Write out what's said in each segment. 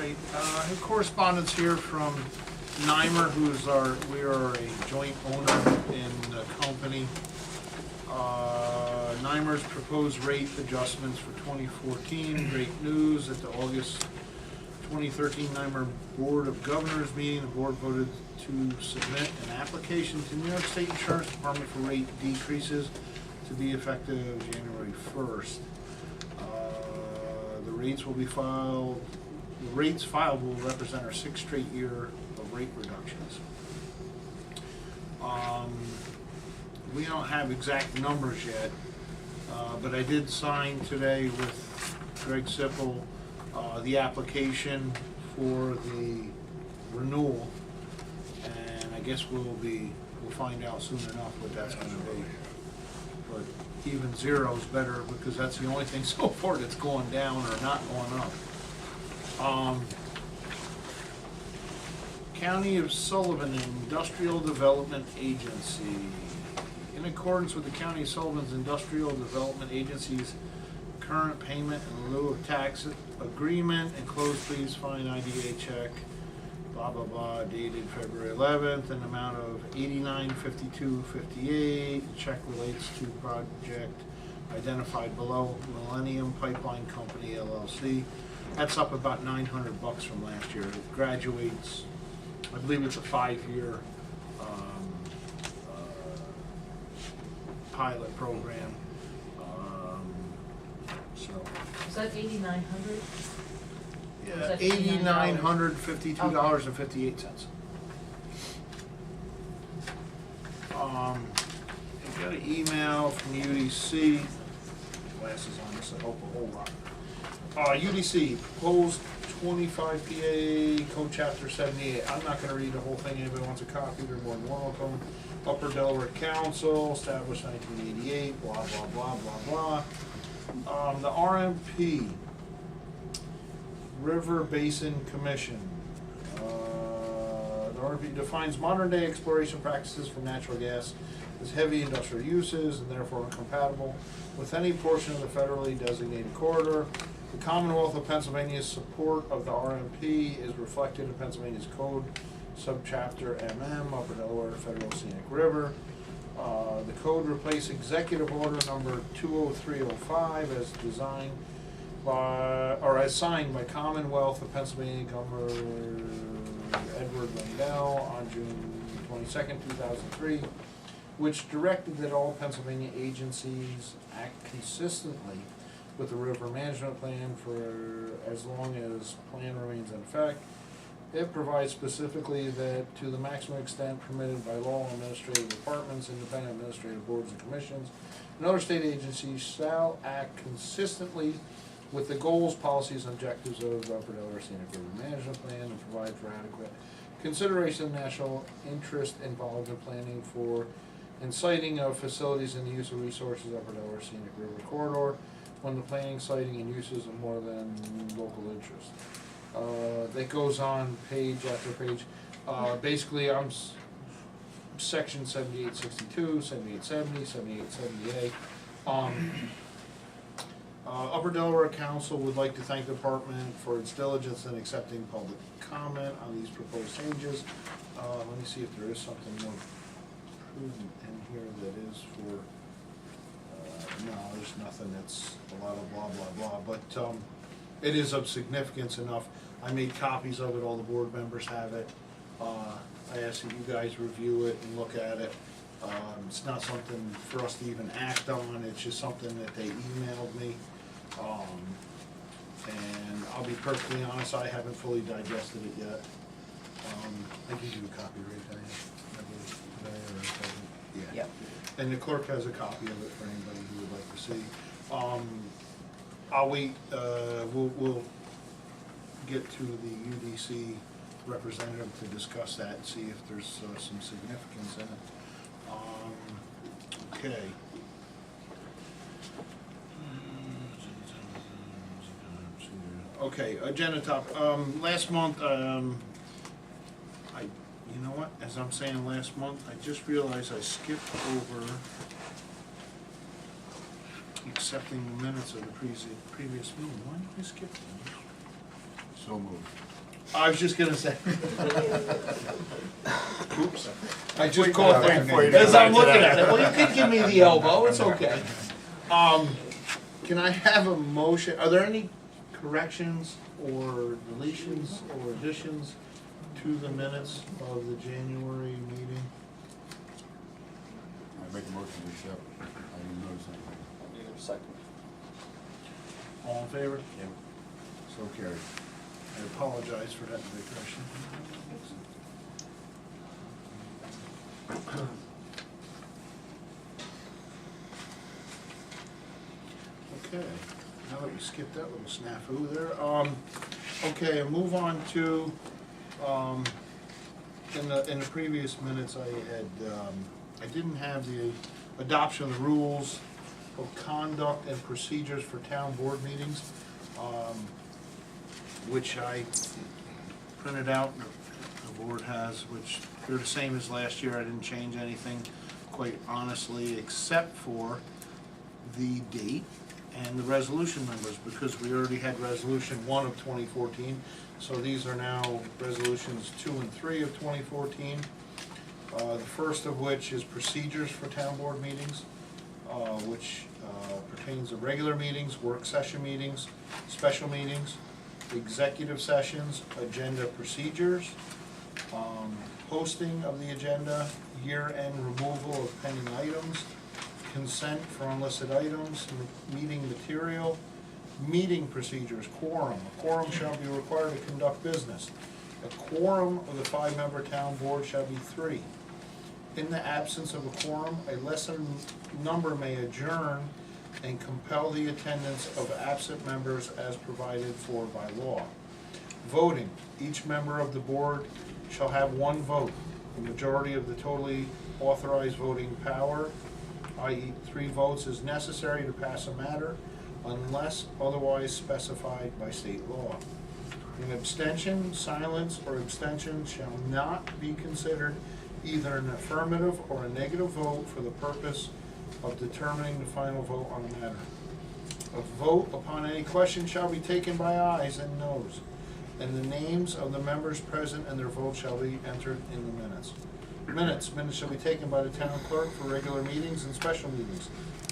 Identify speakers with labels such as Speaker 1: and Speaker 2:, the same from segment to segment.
Speaker 1: right, have correspondence here from Nymer, we are a joint owner in the company. Nymer's proposed rate adjustments for 2014, great news at the August 2013 Nymer Board of Governors meeting. The board voted to submit an application to New York State Insurance Department for rate decreases to be effective January 1st. The rates will be filed, the rates filed will represent our 6th straight year of rate reductions. We don't have exact numbers yet, but I did sign today with Greg Sipple the application for the renewal, and I guess we'll find out soon enough what that's going to be. But even zero is better, because that's the only thing so far that's going down or not going up. County of Sullivan Industrial Development Agency. In accordance with the County of Sullivan's Industrial Development Agency's current payment in lieu of tax agreement, enclosed please find IDA check, blah blah blah, dated February 11th, an amount of $89.52.58. The check relates to project identified below, Millennium Pipeline Company LLC. That's up about $900 from last year. It graduates, I believe it's a 5-year pilot program. So.
Speaker 2: Is that 8,900?
Speaker 1: Yeah, $8,952.58. I got an email from UDC. Glasses on, this will help a whole lot. UDC proposed 25 PA Code Chapter 78. I'm not going to read the whole thing. Anybody wants a copy, they're more than welcome. Upper Delaware Council, established 1988. Blah blah blah blah blah. The RMP. River Basin Commission. The RMP defines modern-day exploration practices for natural gas as heavy industrial uses and therefore incompatible with any portion of the federally designated corridor. The Commonwealth of Pennsylvania's support of the RMP is reflected in Pennsylvania's Code, Subchapter MM, Upper Delaware Federal Scenic River. The code replaced Executive Order number 20305 as designed as signed by Commonwealth of Pennsylvania Governor Edward Lindell on June 22nd, 2003, which directed that all Pennsylvania agencies act consistently with the river management plan for as long as plan remains in effect. It provides specifically that to the maximum extent permitted by law, administrative departments, independent administrative boards and commissions, and other state agencies shall act consistently with the goals, policies, and objectives of the Upper Delaware Scenic River Management Plan, and provide for adequate consideration of national interest involved in planning for and siting of facilities and the use of resources of Upper Delaware Scenic River Corridor when the planning, siting, and uses are more than local interest. That goes on page after page. Basically, I'm section 7862, 7870, 7878. Upper Delaware Council would like to thank the department for its diligence in accepting public comment on these proposed changes. Let me see if there is something more prudent in here that is for, no, there's nothing that's a lot of blah, blah, blah, but it is of significance enough. I made copies of it, all the board members have it. I asked that you guys review it and look at it. It's not something for us to even act on, it's just something that they emailed me. And I'll be perfectly honest, I haven't fully digested it yet. I can do a copy right there. Yeah.
Speaker 2: Yep.
Speaker 1: And the clerk has a copy of it for anybody who would like to see. I'll wait, we'll get to the UDC representative to discuss that and see if there's some significance in it. Okay. Okay, agenda top. Last month, you know what? As I'm saying last month, I just realized I skipped over accepting the minutes of the previous meeting. Why did I skip them?
Speaker 3: So moved.
Speaker 1: I was just gonna say. Oops. I just caught that as I'm looking at it. Well, you could give me the elbow, it's okay. Can I have a motion, are there any corrections or deletions or additions to the minutes of the January meeting?
Speaker 3: I make a motion to accept. I didn't notice anything.
Speaker 4: Second.
Speaker 1: All in favor?
Speaker 3: Yep. So carried.
Speaker 1: I apologize for that digression. Okay, now that we skipped that little snafu there, okay, move on to, in the previous minutes I had, I didn't have the adoption of the rules of conduct and procedures for town board meetings, which I printed out, the board has, which they're the same as last year. I didn't change anything, quite honestly, except for the date and the resolution numbers, because we already had resolution 1 of 2014, so these are now resolutions 2 and 3 of 2014. The first of which is procedures for town board meetings, which pertains to regular meetings, work session meetings, special meetings, executive sessions, agenda procedures, posting of the agenda, year-end removal of pending items, consent for unlisted items, meeting material, meeting procedures, quorum. A quorum shall be required to conduct business. A quorum of the 5-member town board shall be 3. In the absence of a quorum, a lesser number may adjourn and compel the attendance of absent members as provided for by law. Voting. Each member of the board shall have 1 vote. The majority of the totally authorized voting power, i.e. 3 votes, is necessary to pass a matter unless otherwise specified by state law. An abstention, silence, or abstention shall not be considered either an affirmative or a negative vote for the purpose of determining the final vote on the matter. A vote upon any question shall be taken by ayes and noes, and the names of the members present and their votes shall be entered in the minutes. Minutes shall be taken by the town clerk for regular meetings and special meetings.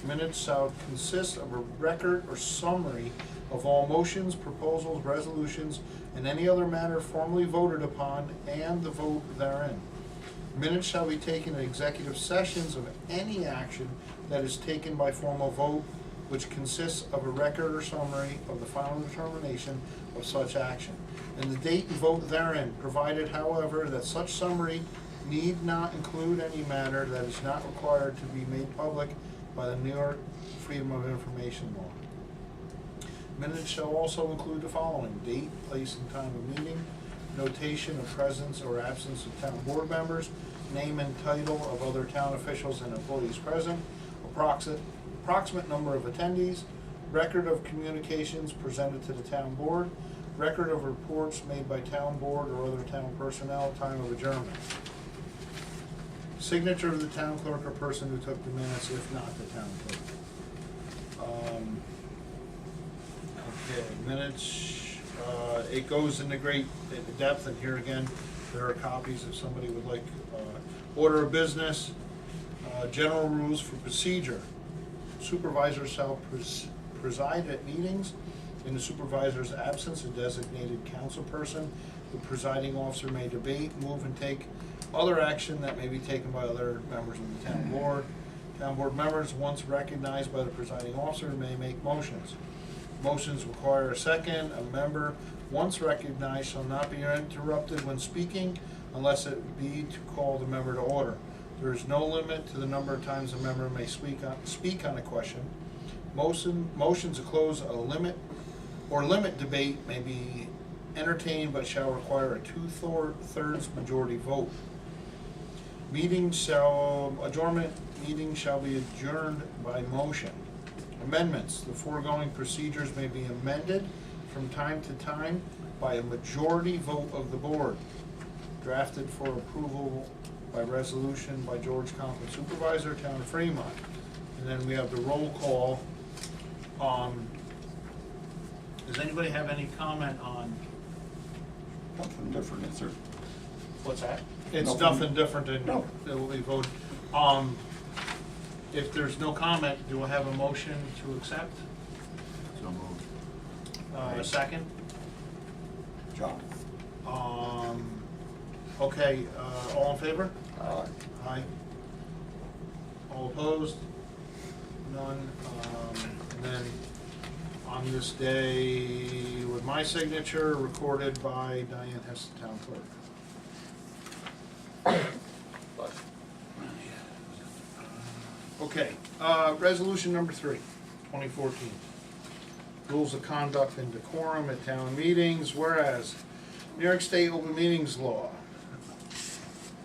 Speaker 1: Minutes shall consist of a record or summary of all motions, proposals, resolutions, and any other matter formally voted upon, and the vote therein. Minutes shall be taken in executive sessions of any action that is taken by formal vote, which consists of a record or summary of the final determination of such action, and the date and vote therein, provided, however, that such summary need not include any matter that is not required to be made public by the New York Freedom of Information Law. Minutes shall also include the following: date, place, and time of meeting, notation of presence or absence of town board members, name and title of other town officials and employees present, approximate number of attendees, record of communications presented to the town board, record of reports made by town board or other town personnel, time of adjournment. Signature of the town clerk or person who took the minutes, if not the town clerk. Okay, minutes, it goes into great depth, and here again, there are copies if somebody would like. Order of business, general rules for procedure. Supervisor shall preside at meetings. In the supervisor's absence, a designated council person, the presiding officer may debate, move, and take other action that may be taken by other members of the town board. Town board members, once recognized by the presiding officer, may make motions. Motions require a second. A member, once recognized, shall not be interrupted when speaking unless it be to call the member to order. There is no limit to the number of times a member may speak on a question. Motions to close a limit or limit debate may be entertained but shall require a 2/3 majority vote. Adjournment meetings shall be adjourned by motion. Amendments. The foregoing procedures may be amended from time to time by a majority vote of the board. Drafted for approval by resolution by George Conklin, Supervisor, Town of Fremont. And then we have the roll call. Does anybody have any comment on
Speaker 4: Nothing different, is there?
Speaker 1: What's that? It's
Speaker 4: Nothing-
Speaker 1: nothing different than
Speaker 4: No.
Speaker 1: that will be voted. If there's no comment, do I have a motion to accept?
Speaker 3: So moved.
Speaker 1: A second?
Speaker 4: John?
Speaker 1: Okay, all in favor?
Speaker 4: Aye.
Speaker 1: Aye. All opposed? None. And then on this day, with my signature, recorded by Diane Hess, the town clerk. Okay, resolution number 3, 2014. Rules of conduct and decorum at town meetings, whereas New York State Open Meetings Law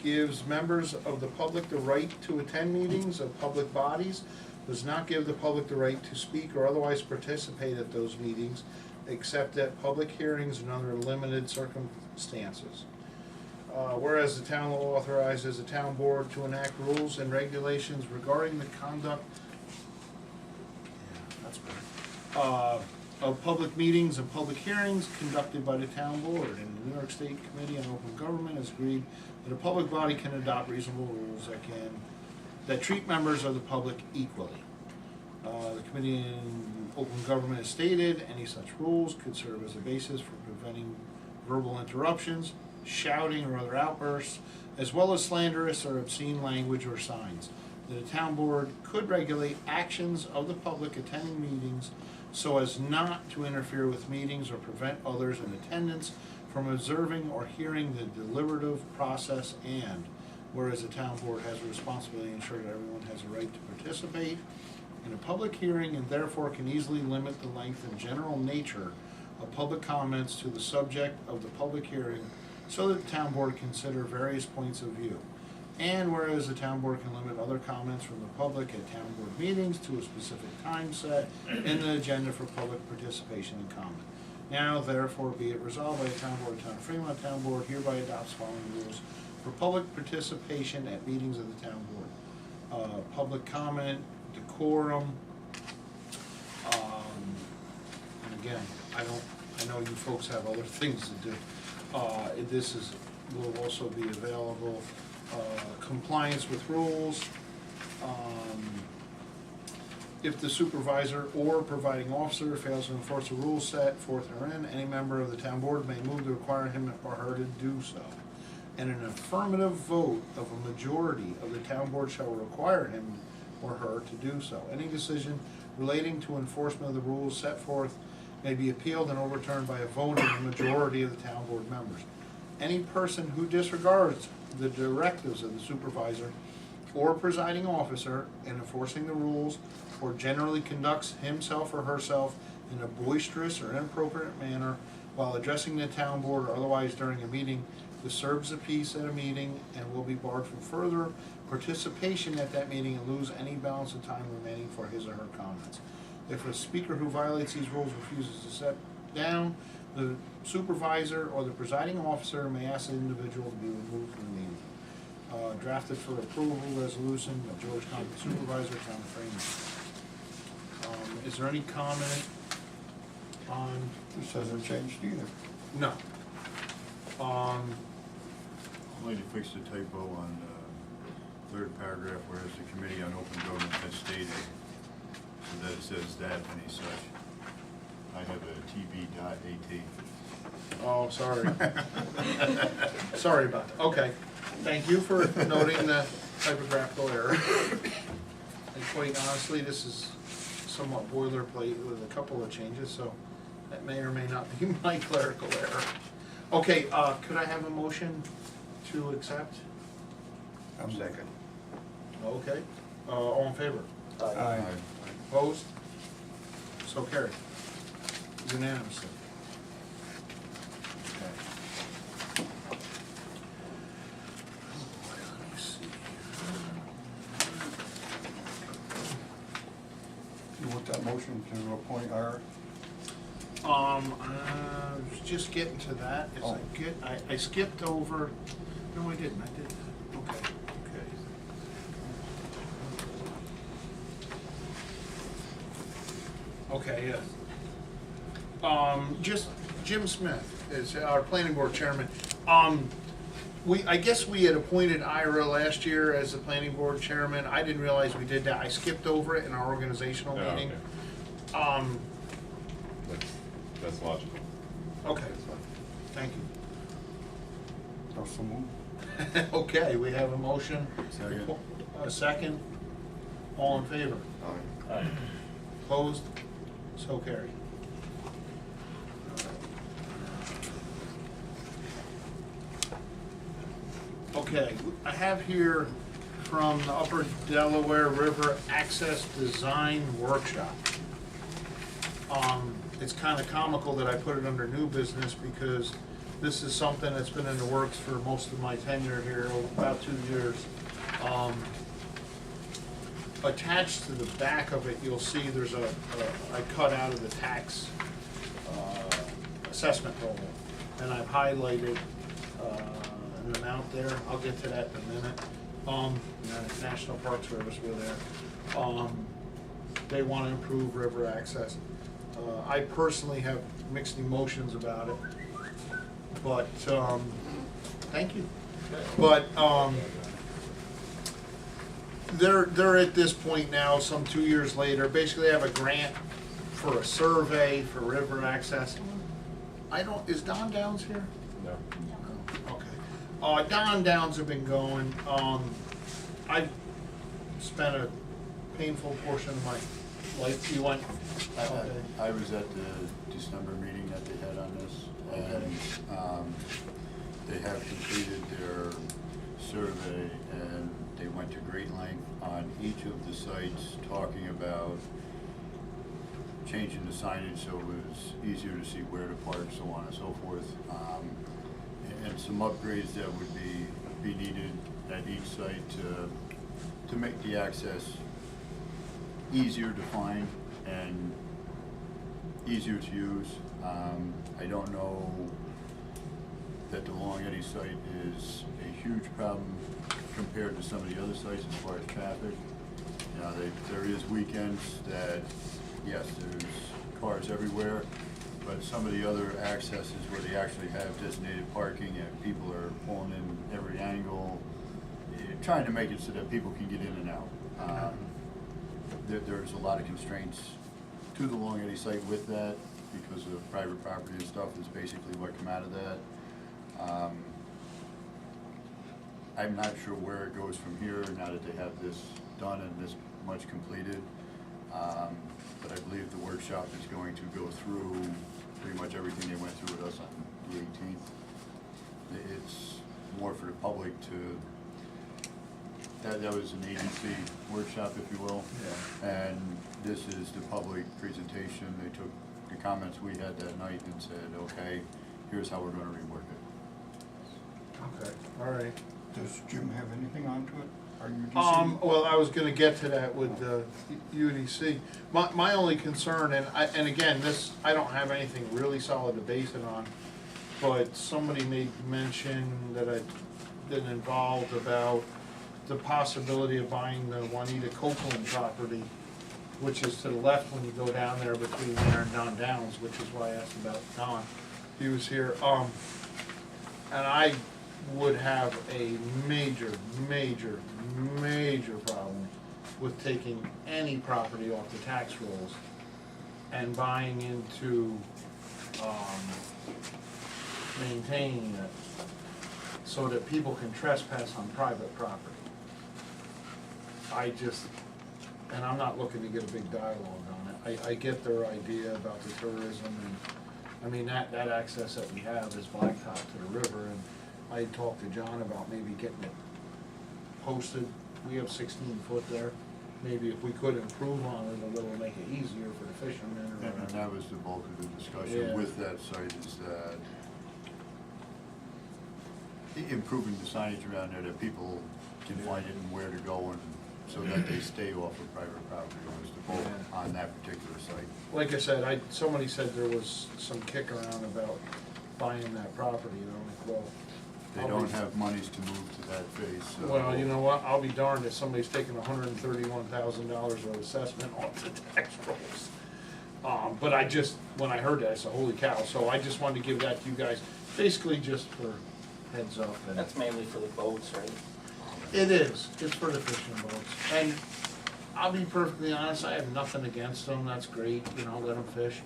Speaker 1: gives members of the public the right to attend meetings of public bodies, does not give the public the right to speak or otherwise participate at those meetings, except at public hearings and under limited circumstances. Whereas the town law authorizes the town board to enact rules and regulations regarding the conduct that's better, of public meetings and public hearings conducted by the town board, and the New York State Committee on Open Government has agreed that a public body can adopt reasonable rules that treat members of the public equally. The Committee on Open Government has stated any such rules could serve as a basis for preventing verbal interruptions, shouting or other outbursts, as well as slanderous or obscene language or signs. The town board could regulate actions of the public attending meetings so as not to interfere with meetings or prevent others in attendance from observing or hearing the deliberative process, and whereas the town board has a responsibility to ensure that everyone has a right to participate in a public hearing and therefore can easily limit the length and general nature of public comments to the subject of the public hearing so that the town board can consider various points of view. And whereas the town board can limit other comments from the public at town board meetings to a specific time set in the agenda for public participation and comment. Now therefore be it resolved by the town board, town of Fremont, town board hereby adopts following rules for public participation at meetings of the town board. Public comment, decorum, and again, I know you folks have other things to do. This will also be available. Compliance with rules. If the supervisor or providing officer fails to enforce a rule set forth herein, any member of the town board may move to require him or her to do so. And an affirmative vote of a majority of the town board shall require him or her to do so. Any decision relating to enforcement of the rules set forth may be appealed and overturned by a vote of the majority of the town board members. Any person who disregards the directives of the supervisor or presiding officer in enforcing the rules, or generally conducts himself or herself in a boisterous or inappropriate manner while addressing the town board or otherwise during a meeting, disturbs the peace at a meeting and will be barred from further participation at that meeting and lose any balance of time remaining for his or her comments. If a speaker who violates these rules refuses to step down, the supervisor or the presiding officer may ask the individual to be removed from the meeting. Drafted for approval resolution by George County Supervisor, Town of Fremont. Is there any comment on?
Speaker 4: This hasn't changed either.
Speaker 1: No.
Speaker 3: I'd like to fix the typo on third paragraph, whereas the Committee on Open Government has stated, so that it says that any such. I have a TB.AT.
Speaker 1: Oh, sorry. Sorry about that. Okay. Thank you for noting the typographical error. And quite honestly, this is somewhat boilerplate with a couple of changes, so that may or may not be my clerical error. Okay, could I have a motion to accept?
Speaker 4: I'm second.
Speaker 1: Okay, all in favor?
Speaker 4: Aye.
Speaker 1: Opposed? So carried. Unanimously. Okay. Let me see.
Speaker 4: You want that motion to appoint our,
Speaker 1: I was just getting to that, as
Speaker 4: Oh.
Speaker 1: I skipped over, no, I didn't, I did, okay, okay. Okay, yeah. Just Jim Smith, is our planning board chairman. I guess we had appointed Ira last year as the planning board chairman. I didn't realize we did that. I skipped over it in our organizational
Speaker 5: Oh,
Speaker 1: meeting.
Speaker 5: okay. That's logical.
Speaker 1: Okay,
Speaker 5: That's fine.
Speaker 1: thank you.
Speaker 4: Also move.
Speaker 1: Okay, we have a motion.
Speaker 3: Second.
Speaker 1: A second. All in favor?
Speaker 5: Aye.
Speaker 1: Opposed? So carried. Okay, I have here from the Upper Delaware River Access Design Workshop. It's kind of comical that I put it under new business because this is something that's been in the works for most of my tenure here, about 2 years. Attached to the back of it, you'll see there's I cut out of the tax assessment roll, and I've highlighted an amount there. I'll get to that in a minute. National Park Service were there. They want to improve river access. I personally have mixed emotions about it, but thank you. But they're at this point now, some 2 years later. Basically, they have a grant for a survey for river access. Is Don Downs here?
Speaker 5: No.
Speaker 1: Okay. Don Downs have been going. I've spent a painful portion of my life. You went? Okay.
Speaker 3: I was at the December meeting that they had on this, and they have completed their survey, and they went to great length on each of the sites, talking about changing the signage so it was easier to see where to park, so on and so forth, and some upgrades that would be needed at each site to make the access easier to find and easier to use. I don't know that the Long Eddy site is a huge problem compared to some of the other sites as far as traffic. You know, there is weekends that, yes, there's cars everywhere, but some of the other accesses where they actually have designated parking and people are pulling in every angle, trying to make it so that people can get in and out. There's a lot of constraints to the Long Eddy site with that because of private property and stuff is basically what come out of that. I'm not sure where it goes from here now that they have this done and this much completed. But I believe the workshop is going to go through pretty much everything they went through with us on the 18th. It's more for the public to, that was an agency workshop, if you will. Yeah. And this is the public presentation. They took the comments we had that night and said, okay, here's how we're gonna rework it.
Speaker 1: Okay, all right.
Speaker 4: Does Jim have anything onto it? Are you
Speaker 1: Well, I was gonna get to that with UDC. My only concern, and again, this, I don't have anything really solid to base it on, but somebody made mention that I've been involved about the possibility of buying the Juanita Copeland property, which is to the left when you go down there between there and Don Downs, which is why I asked about Don. He was here, and I would have a major problem with taking any property off the tax rolls and buying into, maintaining it so that people can trespass on private property. And I'm not looking to get a big dialogue on it. I get their idea about the tourism and, I mean, that access that we have is blacktop to the river, and I talked to John about maybe getting it posted. We have 16 foot there. Maybe if we could improve on it a little, make it easier for the fishermen or
Speaker 3: And that was the bulk of the discussion with that site, is that improving the signage around there, that people can find it and where to go, and so that they stay off of private property was the bulk on that particular site.
Speaker 1: Like I said, somebody said there was some kick around about buying that property, you know, well.
Speaker 3: They don't have monies to move to that phase, so.
Speaker 1: Well, you know what, I'll be darned if somebody's taking $131,000 of assessment off the tax rolls. But I just, when I heard that, I said, holy cow, so I just wanted to give that to you guys, basically just for heads up. And
Speaker 5: That's mainly for the boats, right?
Speaker 1: it is, it's for the fishing boats, and I'll be perfectly honest, I have nothing against them, that's great, you know, let them fish.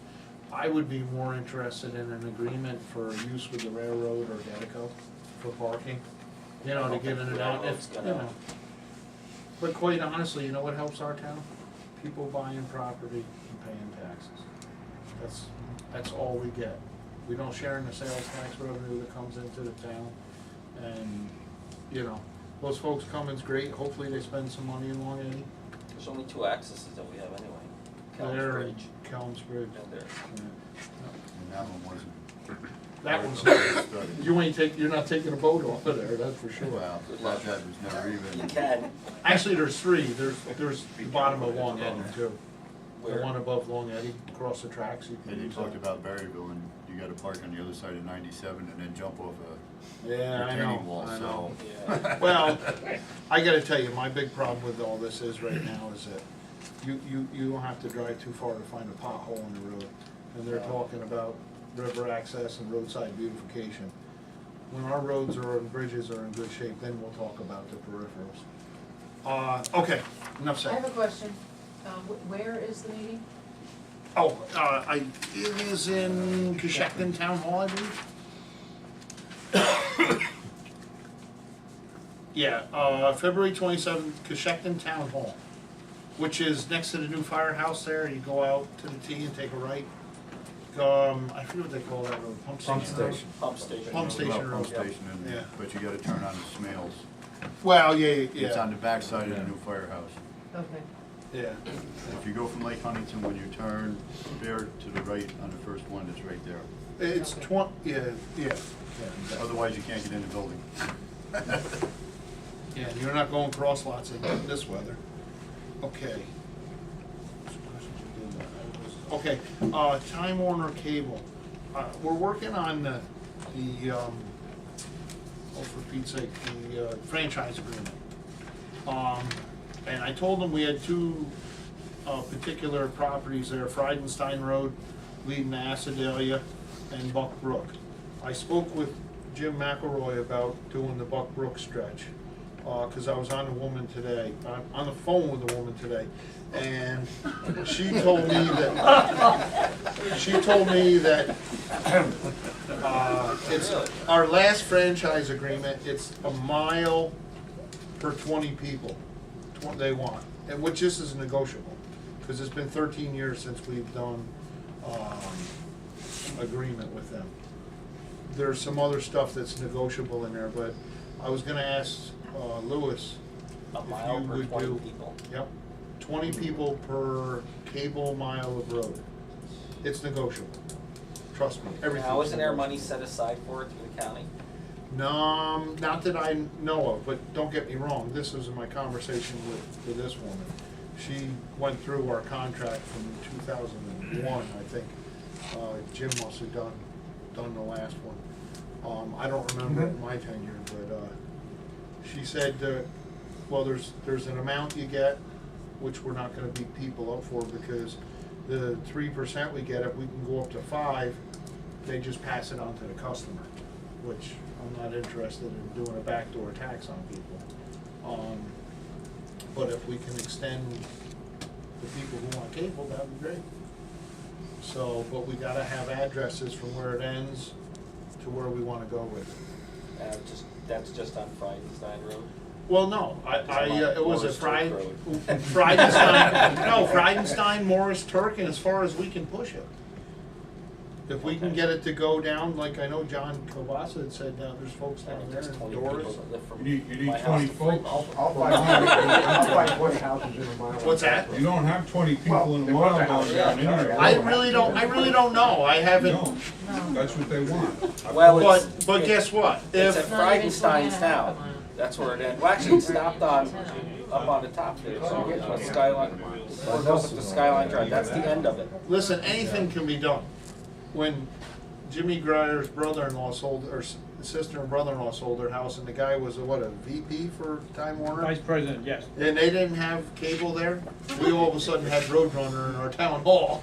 Speaker 1: I would be more interested in an agreement for use with the railroad or Dedico for parking, you know, to get in and out, if, you know. But quite honestly, you know what helps our town? People buying property and paying taxes. That's all we get. We don't share in the sales tax revenue that comes into the town, and, you know, those folks coming's great, hopefully they spend some money in Long Eddy.
Speaker 5: There's only 2 accesses that we have anyway. Kelms
Speaker 1: There,
Speaker 5: Bridge
Speaker 1: Kelms Bridge.
Speaker 5: and there.
Speaker 3: And that one wasn't.
Speaker 1: That one's,
Speaker 3: Started.
Speaker 1: you're not taking a boat off of there, that's for sure.
Speaker 3: Well, that was never
Speaker 5: You
Speaker 3: even.
Speaker 5: can.
Speaker 1: Actually, there's 3, there's the bottom of Long Eddy too. The
Speaker 5: Where?
Speaker 1: one above Long Eddy, across the tracks.
Speaker 3: And you talked about Berryville, and you gotta park on the other side of 97 and then jump off a
Speaker 1: Yeah, I know,
Speaker 3: retaining wall,
Speaker 1: I
Speaker 3: so.
Speaker 1: know.
Speaker 5: Yeah.
Speaker 1: Well, I gotta tell you, my big problem with all this is right now is that you don't have to drive too far to find a pothole in the road. And they're talking about river access and roadside beautification. When our roads and bridges are in good shape, then we'll talk about the peripherals. Okay, enough
Speaker 2: I have a
Speaker 1: said.
Speaker 2: question. Where is the meeting?
Speaker 1: Oh, it is in Coshocton Town Hall, I believe. Yeah, February 27th, Coshocton Town Hall, which is next to the new firehouse there. You go out to the T and take a right. I forget what they call that road, Pump Station Road?
Speaker 5: Pump station.
Speaker 1: Pump station
Speaker 3: Well,
Speaker 1: road.
Speaker 3: Pump station, and-
Speaker 1: Yeah.
Speaker 3: but you gotta turn on the Smales.
Speaker 1: Well, yeah,
Speaker 3: It's on
Speaker 1: yeah,
Speaker 3: the backside of the new firehouse.
Speaker 2: Okay.
Speaker 1: yeah.
Speaker 3: If you go from Lake Huntington, when you turn there to the right on the first one, it's right there.
Speaker 1: It's yeah.
Speaker 3: Otherwise, you can't get in the building.
Speaker 1: Yeah, you're not going cross lots in this weather. Okay. Okay, Time Warner Cable. We're working on the oh, for Pete's sake, the franchise agreement. And I told them we had 2 particular properties there, Friedenstein Road leading to Acidalia and Buck Brook. I spoke with Jim McElroy about doing the Buck Brook stretch, cause I was on the on the phone with the woman today, and she told me that, it's our last franchise agreement, it's a mile per 20 people, they want, and which this is negotiable, cause it's been 13 years since we've done, agreement with them. There's some other stuff that's negotiable in there, but I was gonna ask, Lewis,
Speaker 5: A
Speaker 1: if
Speaker 5: mile
Speaker 1: you
Speaker 5: per
Speaker 1: would
Speaker 5: 20
Speaker 1: do.
Speaker 5: people.
Speaker 1: Yep, 20 people per cable mile of road. It's negotiable, trust me, everything.
Speaker 5: Now, isn't there money set aside for it through the county?
Speaker 1: No, not that I know of, but don't get me wrong, this was in my conversation with this woman. She went through our contract from 2001, I think. Jim must have done the last one. I don't remember in my tenure, but, she said, well, there's an amount you get, which we're not gonna beat people up for, because the 3% we get, if we can go up to 5, they just pass it on to the customer, which I'm not interested in doing a backdoor tax on people. But if we can extend the people who want cable, that'd be great. So, but we gotta have addresses from where it ends to where we wanna go with it.
Speaker 5: That's just on Friedenstein Road?
Speaker 1: Well, no, it was a
Speaker 5: Morris Turk
Speaker 1: Friedenstein, no, Friedenstein, Morris, Turk, and as far as we can push it. If we can
Speaker 5: Okay.
Speaker 1: get it to go down, like I know John Kobasa had said, there's folks down there
Speaker 5: There's
Speaker 1: in
Speaker 5: 20
Speaker 1: Doris.
Speaker 5: people that live from
Speaker 6: You need
Speaker 5: my house
Speaker 6: 20
Speaker 5: to Fremont.
Speaker 6: folks.
Speaker 7: I'll buy 20 houses in a mile.
Speaker 1: What's that?
Speaker 6: You don't have 20
Speaker 7: Well,
Speaker 6: people in a
Speaker 7: they
Speaker 6: mile
Speaker 7: want the
Speaker 6: down
Speaker 7: house,
Speaker 6: there
Speaker 7: yeah,
Speaker 6: anyway.
Speaker 1: I really don't know, I haven't,
Speaker 6: No, that's what they want.
Speaker 5: Well, it's-
Speaker 1: but guess what?
Speaker 5: It's
Speaker 1: If,
Speaker 5: at Friedenstein's now. That's where it ends. Well, actually, it stopped up on the top there, so it's on Skyline, or goes up to Skyline Drive, that's the end of it.
Speaker 1: listen, anything can be done. When Jimmy Grier's brother-in-law sold, or sister and brother-in-law sold their house, and the guy was a VP for Time Warner?
Speaker 8: Vice President, yes.
Speaker 1: And they didn't have cable there. We all of a sudden had Roadrunner in our town hall.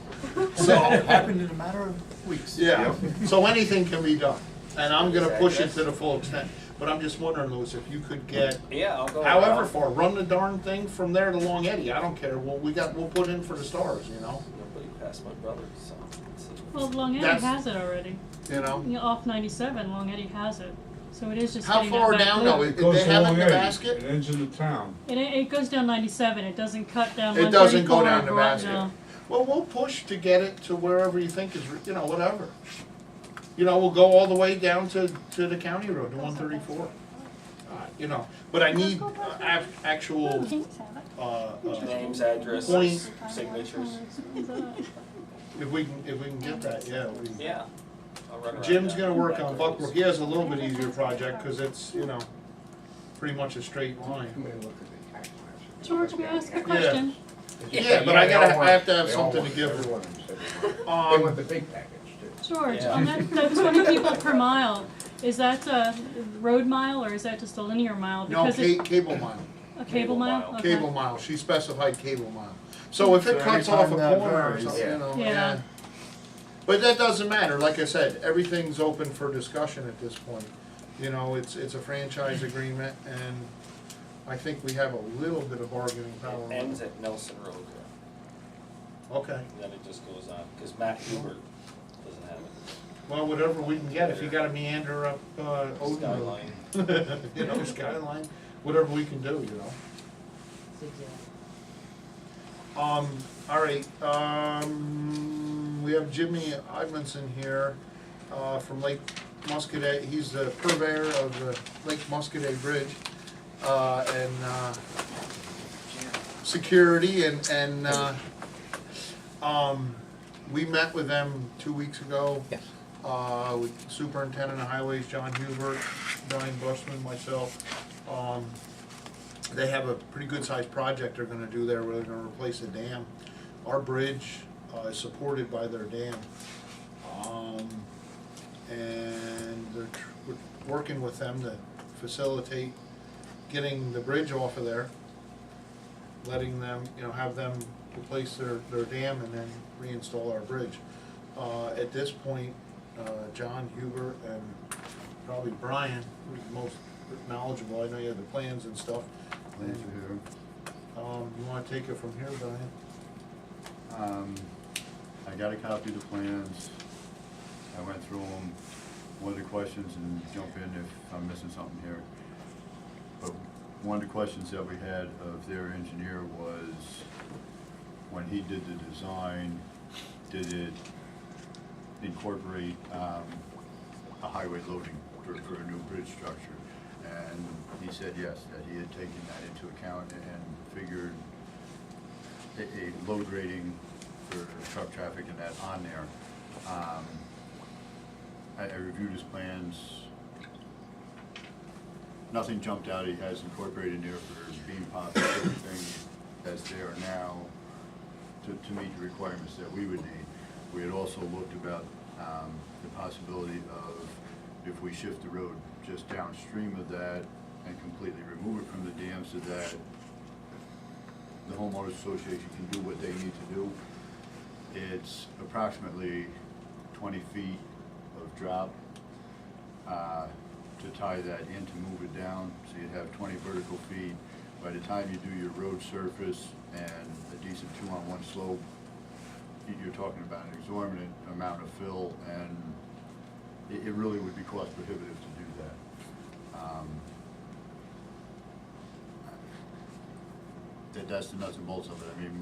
Speaker 1: So,
Speaker 3: Happened in a matter of weeks.
Speaker 1: yeah, so anything can be done. And I'm gonna push it to the full extent. But I'm just wondering, Louis, if you could get,
Speaker 5: Yeah, I'll go.
Speaker 1: however
Speaker 5: around.
Speaker 1: far, run the darn thing from there to Long Eddy. I don't care. We'll put in for the stars, you know?
Speaker 5: Nobody passed my brother, so. let's see.
Speaker 9: Well, Long Eddy
Speaker 1: That's-
Speaker 9: has it already.
Speaker 1: You know?
Speaker 9: You know, off 97, Long Eddy has it. So it is just
Speaker 1: How
Speaker 9: getting
Speaker 1: far
Speaker 9: that back
Speaker 1: down
Speaker 9: loop.
Speaker 1: though?
Speaker 6: It goes
Speaker 1: They have it in
Speaker 6: along
Speaker 1: the
Speaker 6: Eddie.
Speaker 1: basket?
Speaker 6: It ends in the town.
Speaker 9: It goes down 97, it doesn't cut down
Speaker 1: It doesn't go
Speaker 9: 134
Speaker 1: down the
Speaker 9: or-
Speaker 1: basket.
Speaker 9: no.
Speaker 1: Well, we'll push to get it to wherever you think is, you know, whatever. You know, we'll go all the way down to the county road, to 134. You know, but I need actual,
Speaker 5: Names, addresses,
Speaker 1: Point.
Speaker 5: signatures.
Speaker 1: if we can get that, yeah.
Speaker 5: Yeah. I'll run around
Speaker 1: Jim's
Speaker 5: that.
Speaker 1: gonna work on Buckbrook. He has a little bit easier project, cause it's, you know, pretty much a straight line.
Speaker 7: Come in and look at the tax maps.
Speaker 9: George, may I ask a question?
Speaker 1: Yeah, but I have to have something to give
Speaker 7: Every
Speaker 1: them.
Speaker 7: one of them said they want. They want the big package too.
Speaker 9: George,
Speaker 5: Yeah.
Speaker 9: on that 20 people per mile, is that a road mile or is that just a linear mile?
Speaker 1: No,
Speaker 9: Because it's
Speaker 1: cable mile,
Speaker 9: a cable
Speaker 5: Cable
Speaker 9: mile?
Speaker 5: mile.
Speaker 9: Okay.
Speaker 1: cable mile. She specified cable mile. So if it
Speaker 3: So
Speaker 1: cuts off a
Speaker 3: anytime that
Speaker 1: corner or
Speaker 3: varies.
Speaker 1: something, you know,
Speaker 9: Yeah.
Speaker 1: yeah. But that doesn't matter. Like I said, everything's open for discussion at this point. You know, it's a franchise agreement, and I think we have a little bit of bargaining power.
Speaker 5: It ends at Nelson Road there,
Speaker 1: Okay.
Speaker 5: then it just goes on, because Matt Hubert doesn't have it.
Speaker 1: Well, whatever we can get. If you gotta meander up, Odin Road.
Speaker 5: Skyline.
Speaker 1: You know, Skyline, whatever we can do, you know. All right, we have Jimmy Edmondson here, from Lake Muscadet. He's the purveyor of the Lake Muscadet Bridge, and, security and, we met with them 2 weeks ago.
Speaker 5: Yes.
Speaker 1: With Superintendent of Highways, John Hubert, Brian Bushman, myself. They have a pretty good sized project they're gonna do there, where they're gonna replace a dam. Our bridge, is supported by their dam. And we're working with them to facilitate getting the bridge off of there, letting them, you know, have them replace their dam and then reinstall our bridge. At this point, John Hubert and probably Brian, who's the most knowledgeable, I know you have the plans and stuff.
Speaker 3: Plans are here.
Speaker 1: You wanna take it from here, Brian?
Speaker 3: I got a copy of the plans. I went through them. One of the questions, and jump in if I'm missing something here. But one of the questions that we had of their engineer was, when he did the design, did it incorporate a highway loading for a new bridge structure? And he said yes, that he had taken that into account and figured a load rating for truck traffic and that on there. I reviewed his plans. Nothing jumped out. He has incorporated in there for beam pops and everything that's there now to meet the requirements that we would need. We had also looked about the possibility of, if we shift the road just downstream of that and completely remove it from the dam, so that the homeowners association can do what they need to do. It's approximately 20 feet of drop to tie that in to move it down. So you'd have 20 vertical feet. By the time you do your road surface and a decent 2-on-1 slope, you're talking about an exorbitant amount of fill, and it really would be cost prohibitive to do that. That's the nuts and bolts of it. I mean,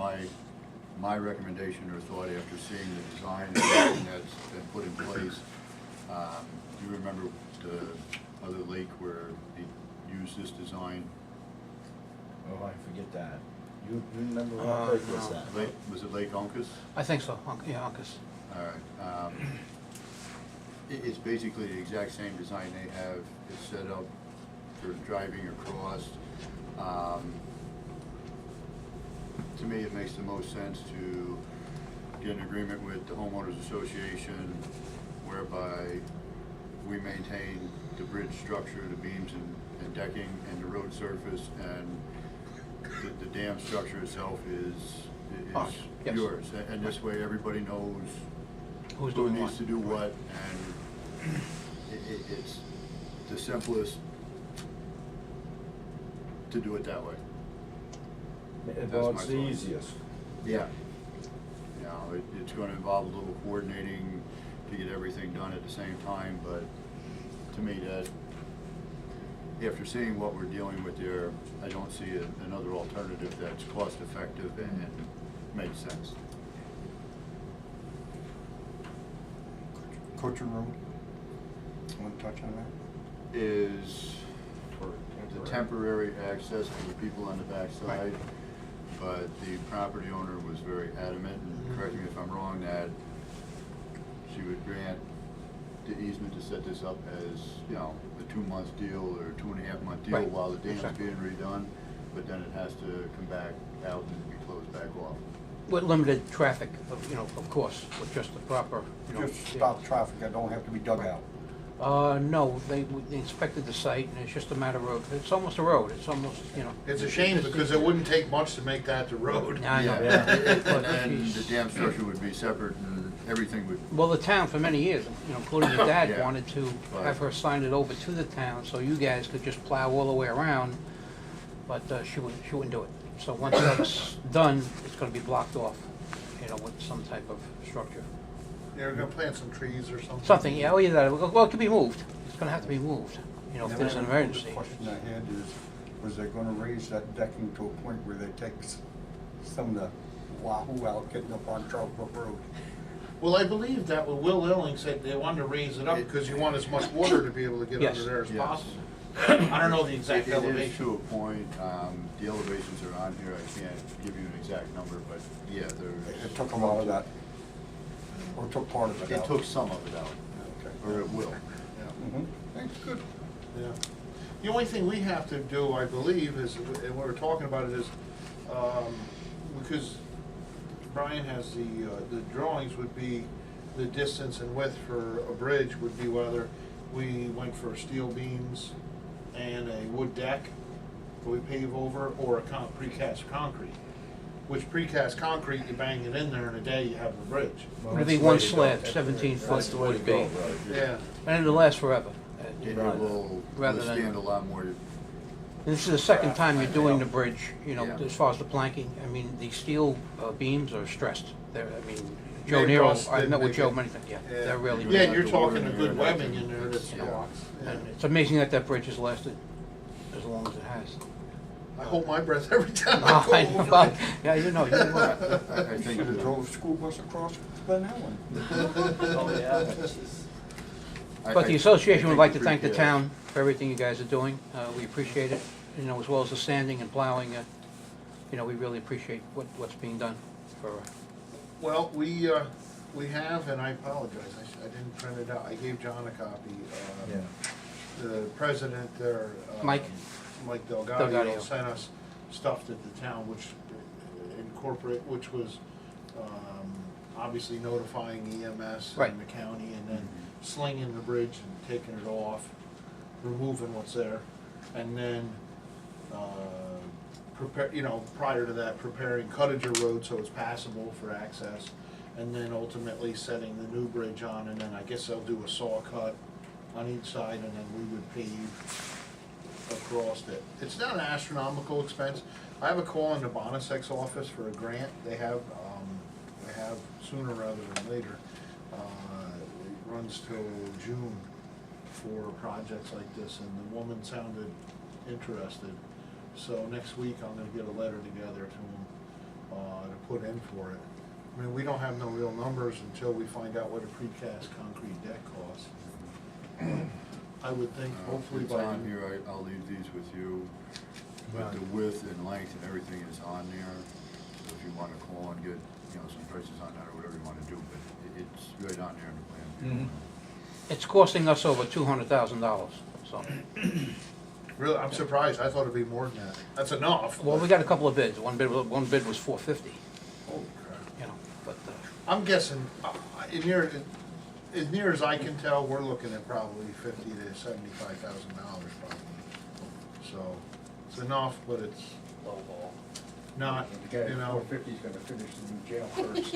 Speaker 3: my recommendation or thought after seeing the design and everything that's been put in place, you remember the other lake where they used this design?
Speaker 10: Oh, I forget that. You remember what lake was that?
Speaker 3: Was it Lake Uncas?
Speaker 10: I think so, yeah, Uncas.
Speaker 3: All right. It's basically the exact same design they have. It's set up for driving across. To me, it makes the most sense to get an agreement with the homeowners association whereby we maintain the bridge structure, the beams and decking and the road surface, and the dam structure itself is
Speaker 7: Ours, yes.
Speaker 3: yours. And this way, everybody knows
Speaker 7: Who's
Speaker 3: who
Speaker 7: doing
Speaker 3: needs
Speaker 7: what?
Speaker 3: to do what, and it's the simplest to do it that way.
Speaker 10: Well,
Speaker 3: my
Speaker 10: it's the
Speaker 3: thought.
Speaker 10: easiest.
Speaker 3: Yeah. You know, it's gonna involve a little coordinating to get everything done at the same time, but to me, that, after seeing what we're dealing with there, I don't see another alternative that's cost-effective and makes sense.
Speaker 4: Coach and Road, want to touch on that?
Speaker 3: Is the temporary access for the people on the backside, but the property owner was very adamant, and correct me if I'm wrong, that she would grant the easement to set this up as, you know, a 2-month deal or 2.5-month deal
Speaker 7: Right.
Speaker 3: while the dam's
Speaker 7: Exactly.
Speaker 3: being redone, but then it has to come back out and be closed back off.
Speaker 7: With limited traffic, of course, with just the proper,
Speaker 4: Just stop traffic, I don't have to be dug out.
Speaker 7: No, they inspected the site, and it's just a matter of, it's almost a road, it's almost,
Speaker 1: It's a shame because it wouldn't take much to make that the road.
Speaker 7: I know.
Speaker 3: Yeah, and
Speaker 7: But
Speaker 3: then the
Speaker 7: she's-
Speaker 3: dam structure would be separate and everything would,
Speaker 7: Well, the town for many years, including your dad,
Speaker 3: Yeah.
Speaker 7: wanted to
Speaker 3: Right.
Speaker 7: have her sign it over to the town, so you guys could just plow all the way around, but she wouldn't do it. So once that's done, it's gonna be blocked off, with some type of structure.
Speaker 1: You're gonna plant some trees or something?
Speaker 7: Something, yeah, well, it could be moved. It's gonna have to be moved, if there's an
Speaker 4: The
Speaker 7: emergency.
Speaker 4: question I had is, was they gonna raise that decking to a point where they take some of the wahoo out getting up on Charles Brook Road?
Speaker 1: Well, I believe that what Will Illing said they wanted to raise it up because you want as much water to be able to get
Speaker 7: Yes.
Speaker 1: under there as
Speaker 3: Yes.
Speaker 1: possible. I don't know the exact
Speaker 3: It is
Speaker 1: elevation.
Speaker 3: to a point, the elevations are on here, I can't give you an exact number, but yeah,
Speaker 4: It took a lot of that, or took part of it out.
Speaker 3: It took some of it out,
Speaker 4: Okay.
Speaker 3: or it will.
Speaker 1: Yeah.
Speaker 4: Thanks, good.
Speaker 1: Yeah. The only thing we have to do, I believe, is, and we were talking about it, is, because Brian has the drawings would be, the distance and width for a bridge would be whether we went for steel beams and a wood deck that we pave over, or a precast concrete. Which precast concrete, you bang it in there in a day, you have the bridge.
Speaker 10: Well,
Speaker 7: It'll be
Speaker 10: that's the
Speaker 7: one
Speaker 10: way to go.
Speaker 7: slab, 17
Speaker 10: That's
Speaker 7: foot
Speaker 10: the way to
Speaker 7: would
Speaker 10: go,
Speaker 7: be.
Speaker 10: right.
Speaker 1: Yeah.
Speaker 7: And it'll last forever.
Speaker 3: It
Speaker 10: Right.
Speaker 3: will
Speaker 7: Rather than-
Speaker 3: withstand a lot more.
Speaker 7: And this is the second time you're doing the bridge,
Speaker 3: Yeah.
Speaker 7: as far as the planking. I mean, the steel beams are stressed. Joe
Speaker 1: They
Speaker 7: Nero,
Speaker 1: rusted,
Speaker 7: I've met with
Speaker 1: they
Speaker 7: Joe
Speaker 1: get-
Speaker 7: many times, yeah,
Speaker 1: Yeah.
Speaker 7: they're really,
Speaker 3: Yeah,
Speaker 1: Yeah,
Speaker 7: really.
Speaker 1: you're
Speaker 3: the water
Speaker 1: talking a
Speaker 3: in
Speaker 1: good
Speaker 3: there,
Speaker 1: webbing in there that
Speaker 3: yeah.
Speaker 1: blocks. Yeah.
Speaker 7: And it's amazing that bridge has lasted as long as it has.
Speaker 1: I hold my breath every time I
Speaker 7: Oh,
Speaker 1: go
Speaker 7: I know.
Speaker 1: over
Speaker 7: Well,
Speaker 1: it.
Speaker 7: yeah, you will.
Speaker 3: I think,
Speaker 4: Should have drove a school bus across Glen Helen.
Speaker 5: Oh, yeah.
Speaker 7: But the association would like to thank the
Speaker 3: yeah.
Speaker 7: town for everything you guys are doing. We appreciate it, as well as the sanding and plowing. We really appreciate what's being done for,
Speaker 1: Well, we have, and I apologize, I didn't print it out, I gave John a copy.
Speaker 10: Yeah.
Speaker 1: The president there.
Speaker 7: Mike
Speaker 1: Delgado
Speaker 7: Delgado.
Speaker 1: sent us stuff that the town, which was obviously notifying EMS
Speaker 7: Right.
Speaker 1: and the county, and then slinging the bridge and taking it off, removing what's there, and then prior to that, preparing Cuttager Road so it's passable for access, and then ultimately setting the new bridge on, and then I guess they'll do a saw cut on each side, and then we would pave across it. It's not an astronomical expense. I have a call in the Bonasex office for a grant they have sooner rather than later. It runs till June for projects like this, and the woman sounded interested. So next week, I'm gonna get a letter together to them, to put in for it. I mean, we don't have no real numbers until we find out what a precast concrete deck costs. I would think hopefully
Speaker 3: It's
Speaker 1: by.
Speaker 3: on here, I'll leave these with you, but the width and length and everything is on there. So if you wanna call and get, some prices on that or whatever you wanna do, but it's right on there in the plan.
Speaker 7: it's costing us over $200,000, so.
Speaker 1: Really, I'm surprised. I thought it'd be more than that. That's enough.
Speaker 7: Well, we got a couple of bids. One bid was $450,
Speaker 1: Holy crap.
Speaker 7: but,
Speaker 1: I'm guessing, in your, as near as I can tell, we're looking at probably $50,000 to $75,000 probably. So, it's enough, but it's
Speaker 5: Low ball.
Speaker 1: not,
Speaker 10: The guy
Speaker 1: you
Speaker 10: at
Speaker 1: know.
Speaker 10: 450 is gonna finish the new jail first.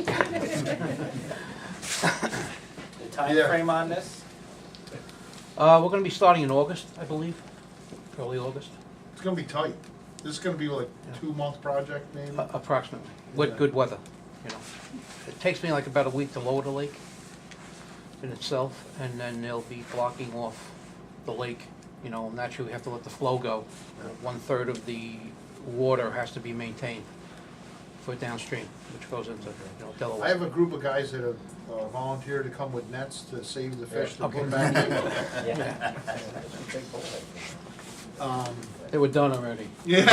Speaker 5: The time
Speaker 1: Yeah.
Speaker 5: frame on this?
Speaker 7: We're gonna be starting in August, I believe, early August,
Speaker 1: It's gonna be tight. This is gonna be like
Speaker 7: Yeah.
Speaker 1: 2-month project maybe.
Speaker 7: approximately,
Speaker 1: Yeah.
Speaker 7: with good weather, you know. It takes me like about a week to lower the lake in itself, and then they'll be blocking off the lake, you know, naturally we have to let the flow go. 1/3 of the water has to be maintained for downstream, which goes into, you know, Delaware.
Speaker 1: I have a group of guys that have volunteered to come with nets to save the fish to
Speaker 7: Okay.
Speaker 1: put back in.
Speaker 5: Yeah.
Speaker 7: They were done already.
Speaker 1: Yeah.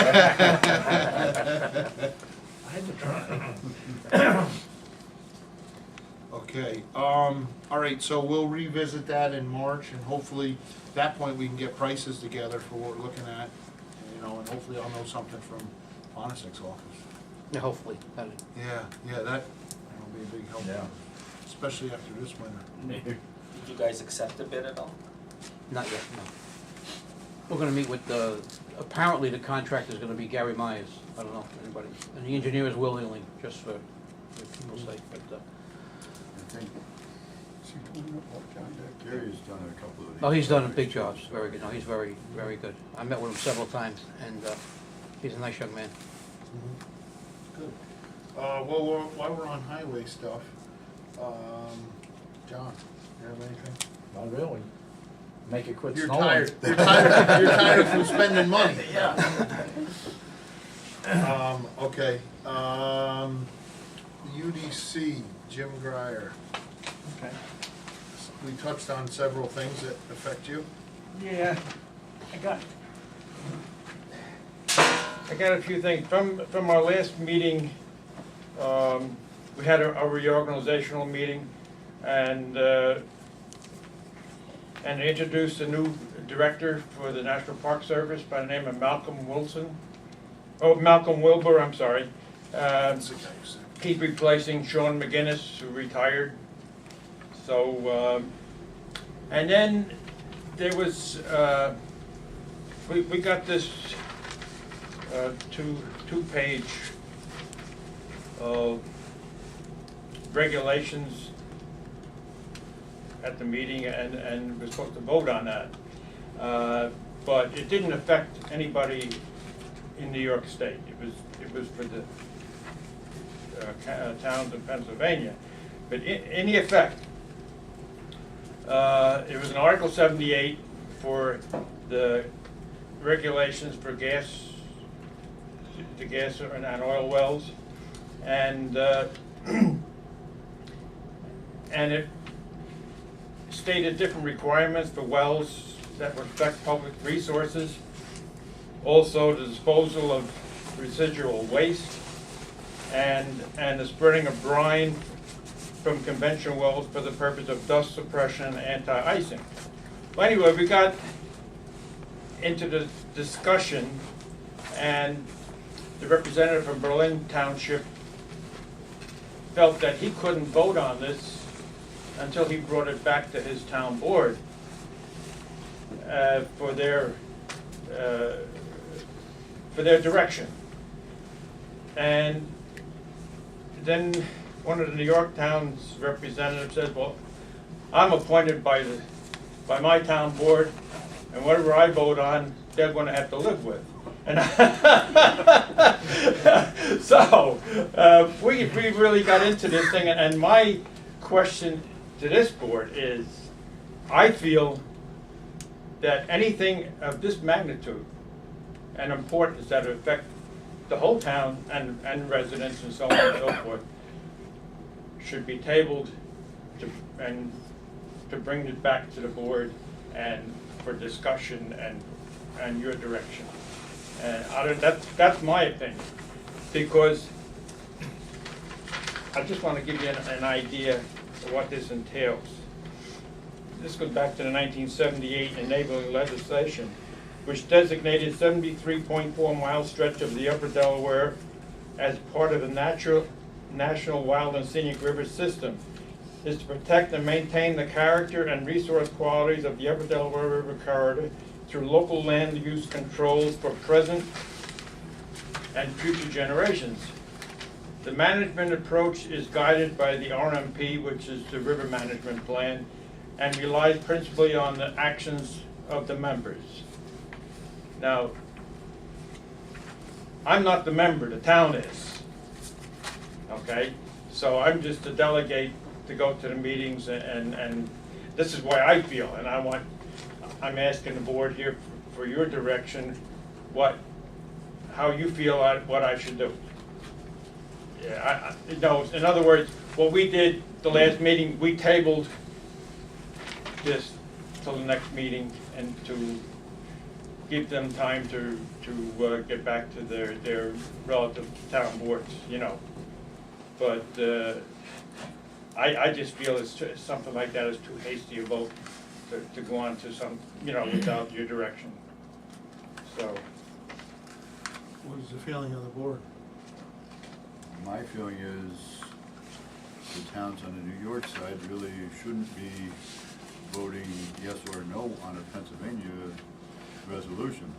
Speaker 10: I had to try.
Speaker 1: Okay, all right, so we'll revisit that in March, and hopefully, at that point, we can get prices together for what we're looking at, you know, and hopefully I'll know something from Monasek's office.
Speaker 7: Yeah, hopefully, that'll-
Speaker 1: Yeah, that'll be a big help,
Speaker 10: Yeah.
Speaker 1: especially after this winter.
Speaker 5: Did you guys accept the bid at all?
Speaker 7: not yet, no. We're gonna meet with apparently the contractor is gonna be Gary Myers, I don't know if anybody, and the engineer is Will Ealing, just for people's sake, but,
Speaker 3: I think
Speaker 4: Is he doing it like John Deere?
Speaker 3: Gary's done a couple of these.
Speaker 7: oh, he's done big jobs, very good, no, he's very, very good. I met with him several times, and, he's a nice young man.
Speaker 1: Good. Well, while we're on highway stuff, John, you have anything?
Speaker 10: Not really. Make it quit
Speaker 1: You're
Speaker 10: snowing.
Speaker 1: tired, you're tired from spending money.
Speaker 10: Yeah.
Speaker 1: Okay, UDC, Jim Greyer.
Speaker 8: Okay.
Speaker 1: We touched on several things that affect you.
Speaker 8: Yeah, I got a few things. From our last meeting, we had a reorganizational meeting, and introduced a new director for the National Park Service by the name of Malcolm Wilbur, I'm sorry. He's replacing Sean McGinnis, who retired. So, and then there was, we got this two-page regulations at the meeting, and we're supposed to vote on that. But it didn't affect anybody in New York State. It was for the towns in Pennsylvania. But in the effect, it was an Article 78 for the regulations for gas, the gas and oil wells, and it stated different requirements for wells that would affect public resources. Also, the disposal of residual waste and the spreading of brine from conventional wells for the purpose of dust suppression and anti-icing. Well, anyway, we got into the discussion, and the representative from Berlin Township felt that he couldn't vote on this until he brought it back to his town board for their direction. And then one of the New York Town's representatives said, well, I'm appointed by my town board, and whatever I vote on, they're going to have to live with. And so we really got into this thing, and my question to this board is, I feel that anything of this magnitude and importance that would affect the whole town and residents and so on and so forth should be tabled to bring it back to the board and for discussion and your direction. And that's my opinion, because I just want to give you an idea of what this entails. This goes back to the 1978 enabling legislation, which designated 73.4 mile stretch of the Upper Delaware as part of the National Wild and Scenic River System. is to protect and maintain the character and resource qualities of the Upper Delaware River corridor through local land use controls for present and future generations. The management approach is guided by the RMP, which is the River Management Plan, and relies principally on the actions of the members. Now, I'm not the member, the town is, okay? So I'm just a delegate to go to the meetings, and this is why I feel, and I'm asking the board here for your direction, how you feel what I should do. Yeah, no, in other words, what we did the last meeting, we tabled this till the next meeting and to give them time to get back to their relative town boards, you know. But I just feel something like that is too hasty a vote to go on to some, you know, without your direction. So.
Speaker 1: What is the feeling of the board?
Speaker 3: My feeling is the towns on the New York side really shouldn't be voting yes or no on a Pennsylvania resolution.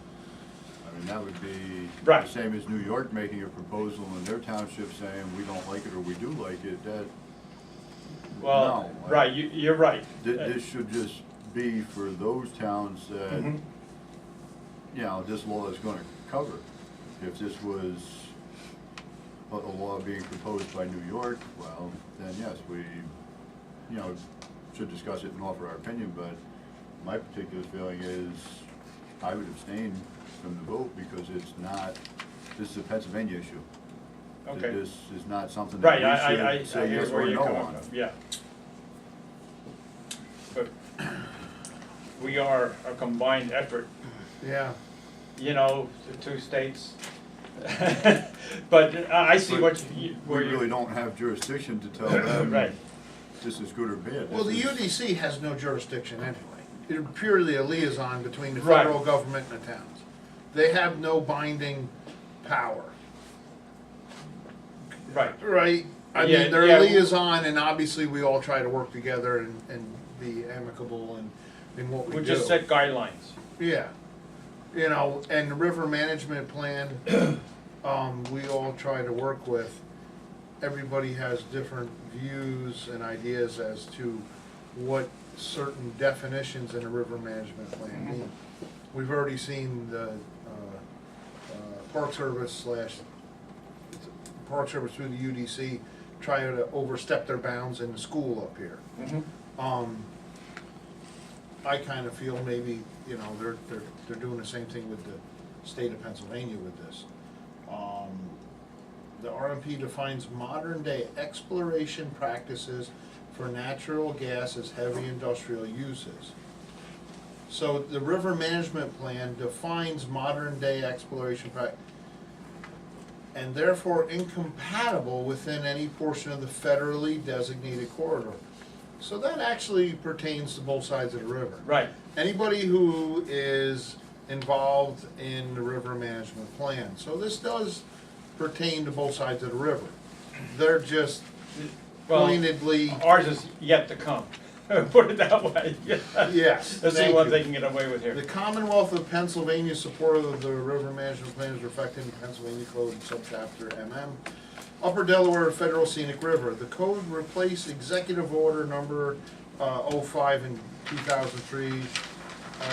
Speaker 3: I mean, that would be
Speaker 8: Right.
Speaker 3: the same as New York making a proposal in their township saying we don't like it or we do like it. That,
Speaker 8: Well,
Speaker 3: no,
Speaker 8: right, you're right.
Speaker 3: This should just be for those towns that,
Speaker 8: Mhm.
Speaker 3: you know, this law is gonna cover. If this was a law being proposed by New York, well, then yes, we, you know, should discuss it and offer our opinion, but my particular feeling is I would abstain from the vote because it's not, this is a Pennsylvania issue.
Speaker 8: Okay.
Speaker 3: This is not something
Speaker 8: Right,
Speaker 3: that we
Speaker 8: I
Speaker 3: should say
Speaker 8: hear
Speaker 3: yes
Speaker 8: where
Speaker 3: or
Speaker 8: you're
Speaker 3: no
Speaker 8: coming
Speaker 3: on.
Speaker 8: from, yeah. But we are a combined effort,
Speaker 1: Yeah.
Speaker 8: you know, the two states. But I see
Speaker 3: But
Speaker 8: what you,
Speaker 3: We
Speaker 8: where you.
Speaker 3: really don't have jurisdiction to tell them
Speaker 8: Right.
Speaker 3: this is good or bad.
Speaker 1: Well, the
Speaker 3: This is-
Speaker 1: UDC has no jurisdiction anyway. It's purely a liaison between the
Speaker 8: Right.
Speaker 1: federal government and the towns. They have no binding power,
Speaker 8: Right,
Speaker 1: right? I
Speaker 8: Yeah,
Speaker 1: mean, they're
Speaker 8: yeah.
Speaker 1: a liaison, and obviously we all try to work together and be amicable in what we do.
Speaker 8: we just set guidelines.
Speaker 1: Yeah, you know, and the river management plan, we all try to work with. Everybody has different views and ideas as to what certain definitions in a river management plan mean. We've already seen the Park Service through the UDC try to overstep their bounds in the school up here. I kind of feel maybe, you know, they're doing the same thing with the state of Pennsylvania with this. The RMP defines modern-day exploration practices for natural gas as heavy industrial uses. So the river management plan defines modern-day exploration practice, and therefore incompatible within any portion of the federally designated corridor. So that actually pertains to both sides of the river.
Speaker 8: Right,
Speaker 1: Anybody who is involved in the river management plan. So this does pertain to both sides of the river. They're just
Speaker 8: well,
Speaker 1: pointedly,
Speaker 8: ours is yet to come, put it that way.
Speaker 1: yes,
Speaker 8: Let's see
Speaker 1: thank
Speaker 8: what
Speaker 1: you.
Speaker 8: they can get away with
Speaker 1: The
Speaker 8: here.
Speaker 1: Commonwealth of Pennsylvania's support of the river management plan is reflected in the Pennsylvania Code subchapter MM. Upper Delaware Federal Scenic River. The code replaced Executive Order number 05 in 2003,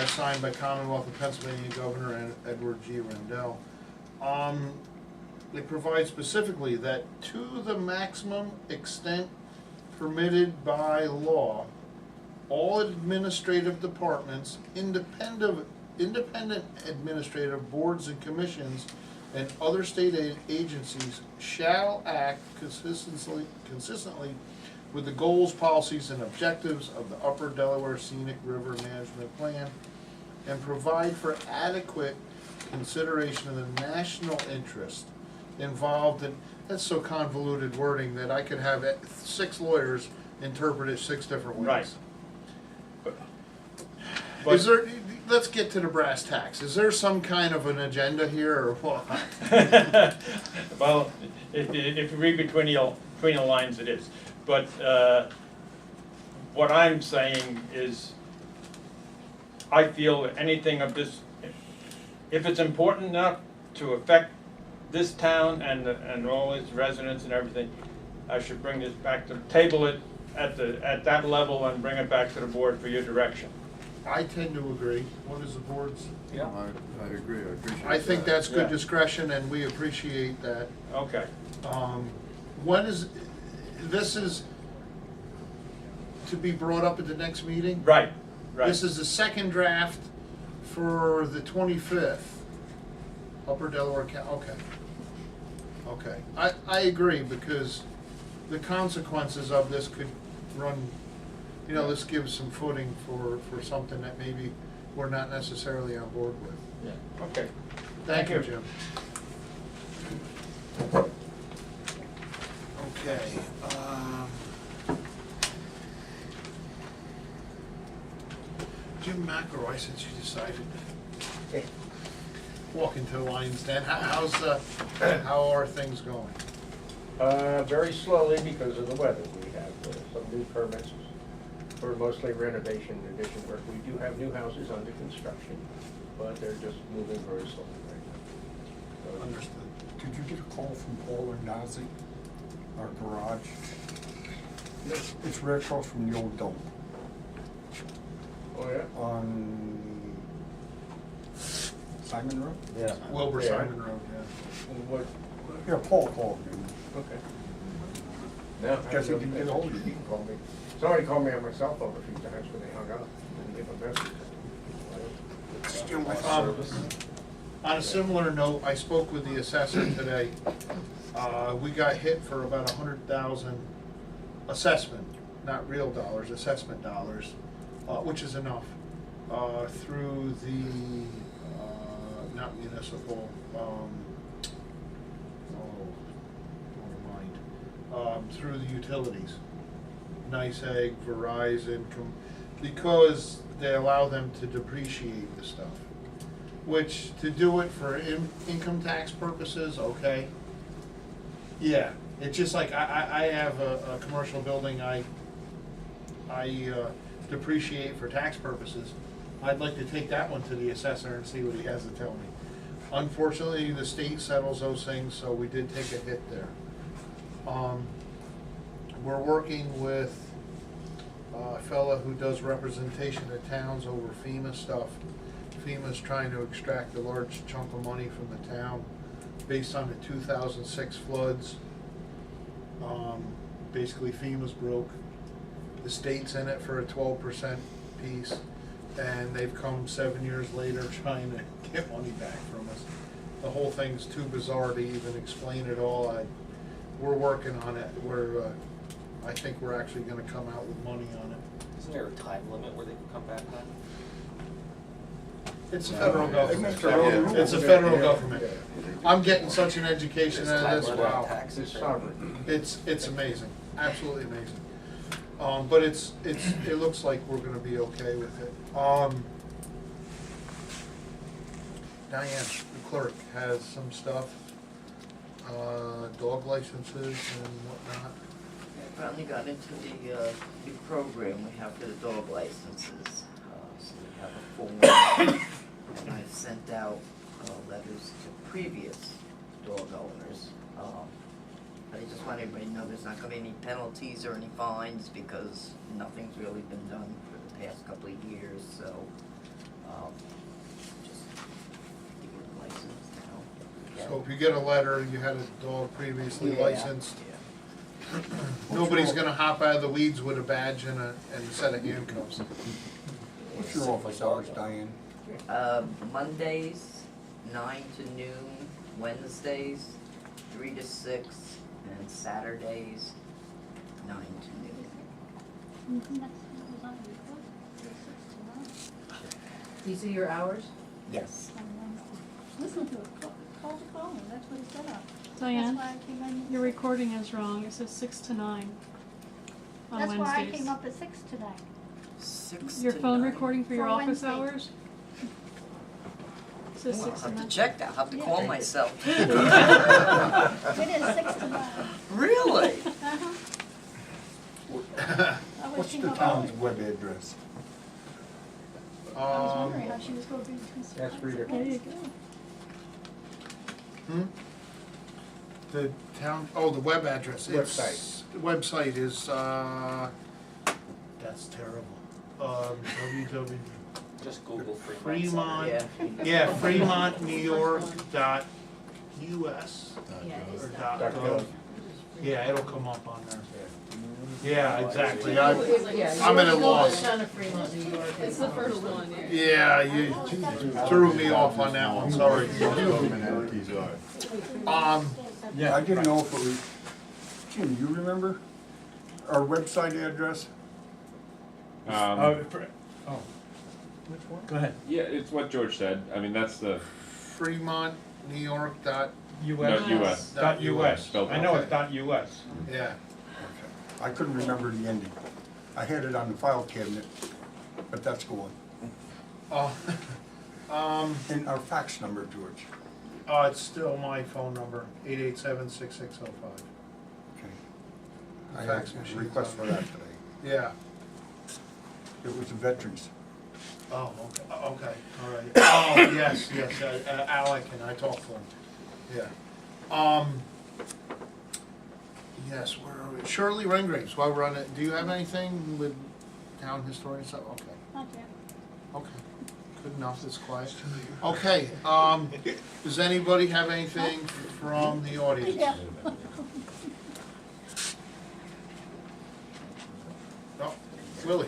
Speaker 1: signed by Commonwealth of Pennsylvania Governor Edward G. Rendell. It provides specifically that to the maximum extent permitted by law, all administrative departments, independent administrative boards and commissions, and other state agencies shall act consistently with the goals, policies, and objectives of the Upper Delaware Scenic River Management Plan, and provide for adequate consideration of the national interest involved in, that's so convoluted wording that I could have 6 lawyers interpret it 6 different ways.
Speaker 8: Right.
Speaker 1: Is there, let's get to the brass tacks. Is there some kind of an agenda here or what?
Speaker 8: Well, if you read between the lines, it is. But what I'm saying is, I feel that anything of this, if it's important enough to affect this town and all its residents and everything, I should bring this back to, table it at that level and bring it back to the board for your direction.
Speaker 1: I tend to agree. What is the board's?
Speaker 5: Yeah.
Speaker 3: I'd agree, I appreciate that.
Speaker 1: I think that's good
Speaker 8: Yeah.
Speaker 1: discretion, and we appreciate that.
Speaker 8: Okay.
Speaker 1: When is, this is to be brought up at the next meeting?
Speaker 8: Right, right.
Speaker 1: This is the second draft for the 25th, Upper Delaware County, okay. Okay, I agree, because the consequences of this could run, you know, this gives some footing for something that maybe we're not necessarily on board with.
Speaker 8: Yeah. Okay.
Speaker 1: Thank you,
Speaker 8: you.
Speaker 1: Jim. Okay, Jim McElroy, since you decided to walk into the lion's den, how are things going?
Speaker 11: Very slowly because of the weather. We have some new permits for mostly renovation and addition work. We do have new houses under construction, but they're just moving very slowly right now. So,
Speaker 1: Understood.
Speaker 4: Did you get a call from Paul or Nazi, our garage? It's right across from the old dump
Speaker 11: Oh, yeah?
Speaker 4: on Simon Road?
Speaker 10: Yeah.
Speaker 1: Wilbur
Speaker 11: Yeah.
Speaker 1: Simon Road, yeah.
Speaker 11: What,
Speaker 4: Yeah, Paul called me.
Speaker 11: okay. No,
Speaker 4: Guess he didn't get a hold of you.
Speaker 11: He can call me. Somebody called me on my cell phone a few times when they hung up. Didn't give a message.
Speaker 1: On a similar note, I spoke with the assessor today. We got hit for about 100,000 assessment, not real dollars, assessment dollars, which is enough, through the, not municipal, through the utilities. NICEAG, Verizon, because they allow them to depreciate the stuff. Which, to do it for income tax purposes, okay. Yeah, it's just like, I have a commercial building I depreciate for tax purposes. I'd like to take that one to the assessor and see what he has to tell me. Unfortunately, the state settles those things, so we did take a hit there. We're working with a fella who does representation of towns over FEMA stuff. FEMA's trying to extract a large chunk of money from the town based on the 2006 floods. Basically FEMA's broke. The state's in it for a 12% piece, and they've come 7 years later trying to get money back from us. The whole thing's too bizarre to even explain it all. We're working on it. I think we're actually gonna come out with money on it.
Speaker 5: Isn't there a time limit where they can come back on?
Speaker 1: It's a federal government.
Speaker 4: Yeah.
Speaker 1: It's a federal government. I'm getting such an education
Speaker 5: There's
Speaker 1: out of this,
Speaker 5: time limit on
Speaker 1: wow.
Speaker 5: taxes,
Speaker 11: It's
Speaker 5: right?
Speaker 11: sovereign.
Speaker 1: It's amazing, absolutely amazing. But it looks like we're gonna be okay with it. Diane, the clerk, has some stuff, dog licenses and whatnot.
Speaker 12: I finally got into the new program we have for the dog licenses. So we have a form, and I've sent out letters to previous dog owners. I just want everybody to know there's not gonna be any penalties or any fines because nothing's really been done for the past couple of years, so, just give you the license now.
Speaker 1: So if you get a letter, you had a dog previously licensed, nobody's gonna hop out of the weeds with a badge and a set of handcuffs.
Speaker 4: What's your office hours, Diane?
Speaker 12: Mondays, 9 to noon, Wednesdays, 3 to 6, and Saturdays, 9 to noon.
Speaker 2: These are your hours?
Speaker 12: Yes.
Speaker 13: Listen to it, call the phone, that's what he said up.
Speaker 9: Diane,
Speaker 13: That's why I came in.
Speaker 9: your recording is wrong. It says 6 to 9 on
Speaker 13: That's why I
Speaker 9: Wednesdays.
Speaker 13: came up at 6 today.
Speaker 12: 6
Speaker 9: Your
Speaker 12: to
Speaker 9: phone
Speaker 12: 9.
Speaker 9: recording for your
Speaker 13: For
Speaker 9: office
Speaker 13: Wednesday.
Speaker 9: hours? It says
Speaker 12: Well,
Speaker 9: 6
Speaker 12: I'll
Speaker 9: to
Speaker 12: have
Speaker 9: 9.
Speaker 12: to check that, I'll have to
Speaker 13: Yeah.
Speaker 12: call myself.
Speaker 13: It is 6 to 9.
Speaker 12: Really?
Speaker 13: Uh-huh. I was
Speaker 4: What's the town's web address?
Speaker 13: I was wondering how she was going to be.
Speaker 11: Yes, Rita.
Speaker 13: There you go.
Speaker 1: The town, oh, the web address. The website is, that's terrible. www.
Speaker 5: Just Google Fremont.
Speaker 1: Fremont, yeah, Fremont, New York dot US or dot gov. Yeah, it'll come up on there. Yeah, exactly. I'm at a loss.
Speaker 2: It's the first one,
Speaker 1: Yeah, you threw me off on that one, sorry.
Speaker 3: Government entities are.
Speaker 4: Yeah, I didn't know if it was, Jim, you remember our website address?
Speaker 8: Go ahead.
Speaker 14: Yeah, it's what George said. I mean, that's the
Speaker 1: Fremont, New York dot
Speaker 8: US.
Speaker 14: Not US.
Speaker 8: Dot US.
Speaker 14: Spelled
Speaker 8: I know
Speaker 1: out.
Speaker 8: it's dot US.
Speaker 1: Yeah.
Speaker 4: I couldn't remember the ending. I had it on the file cabinet, but that's gone. And our fax number, George.
Speaker 1: It's still my phone number, 887-6605.
Speaker 4: Okay. I
Speaker 1: Fax
Speaker 4: had a
Speaker 1: machine's
Speaker 4: request
Speaker 1: on
Speaker 4: for
Speaker 1: there.
Speaker 4: that today.
Speaker 1: Yeah.
Speaker 4: It was the veterans.
Speaker 1: Oh, okay, okay, all right. Oh, yes, Alec and I talked to him, yeah. Yes, where are we? Shirley Rengraves, while we're on it, do you have anything with town historian stuff? Okay,
Speaker 13: Not yet.
Speaker 1: okay, good enough, it's quiet. Okay, does anybody have anything from the audience?
Speaker 13: Yeah.
Speaker 1: No, Willie?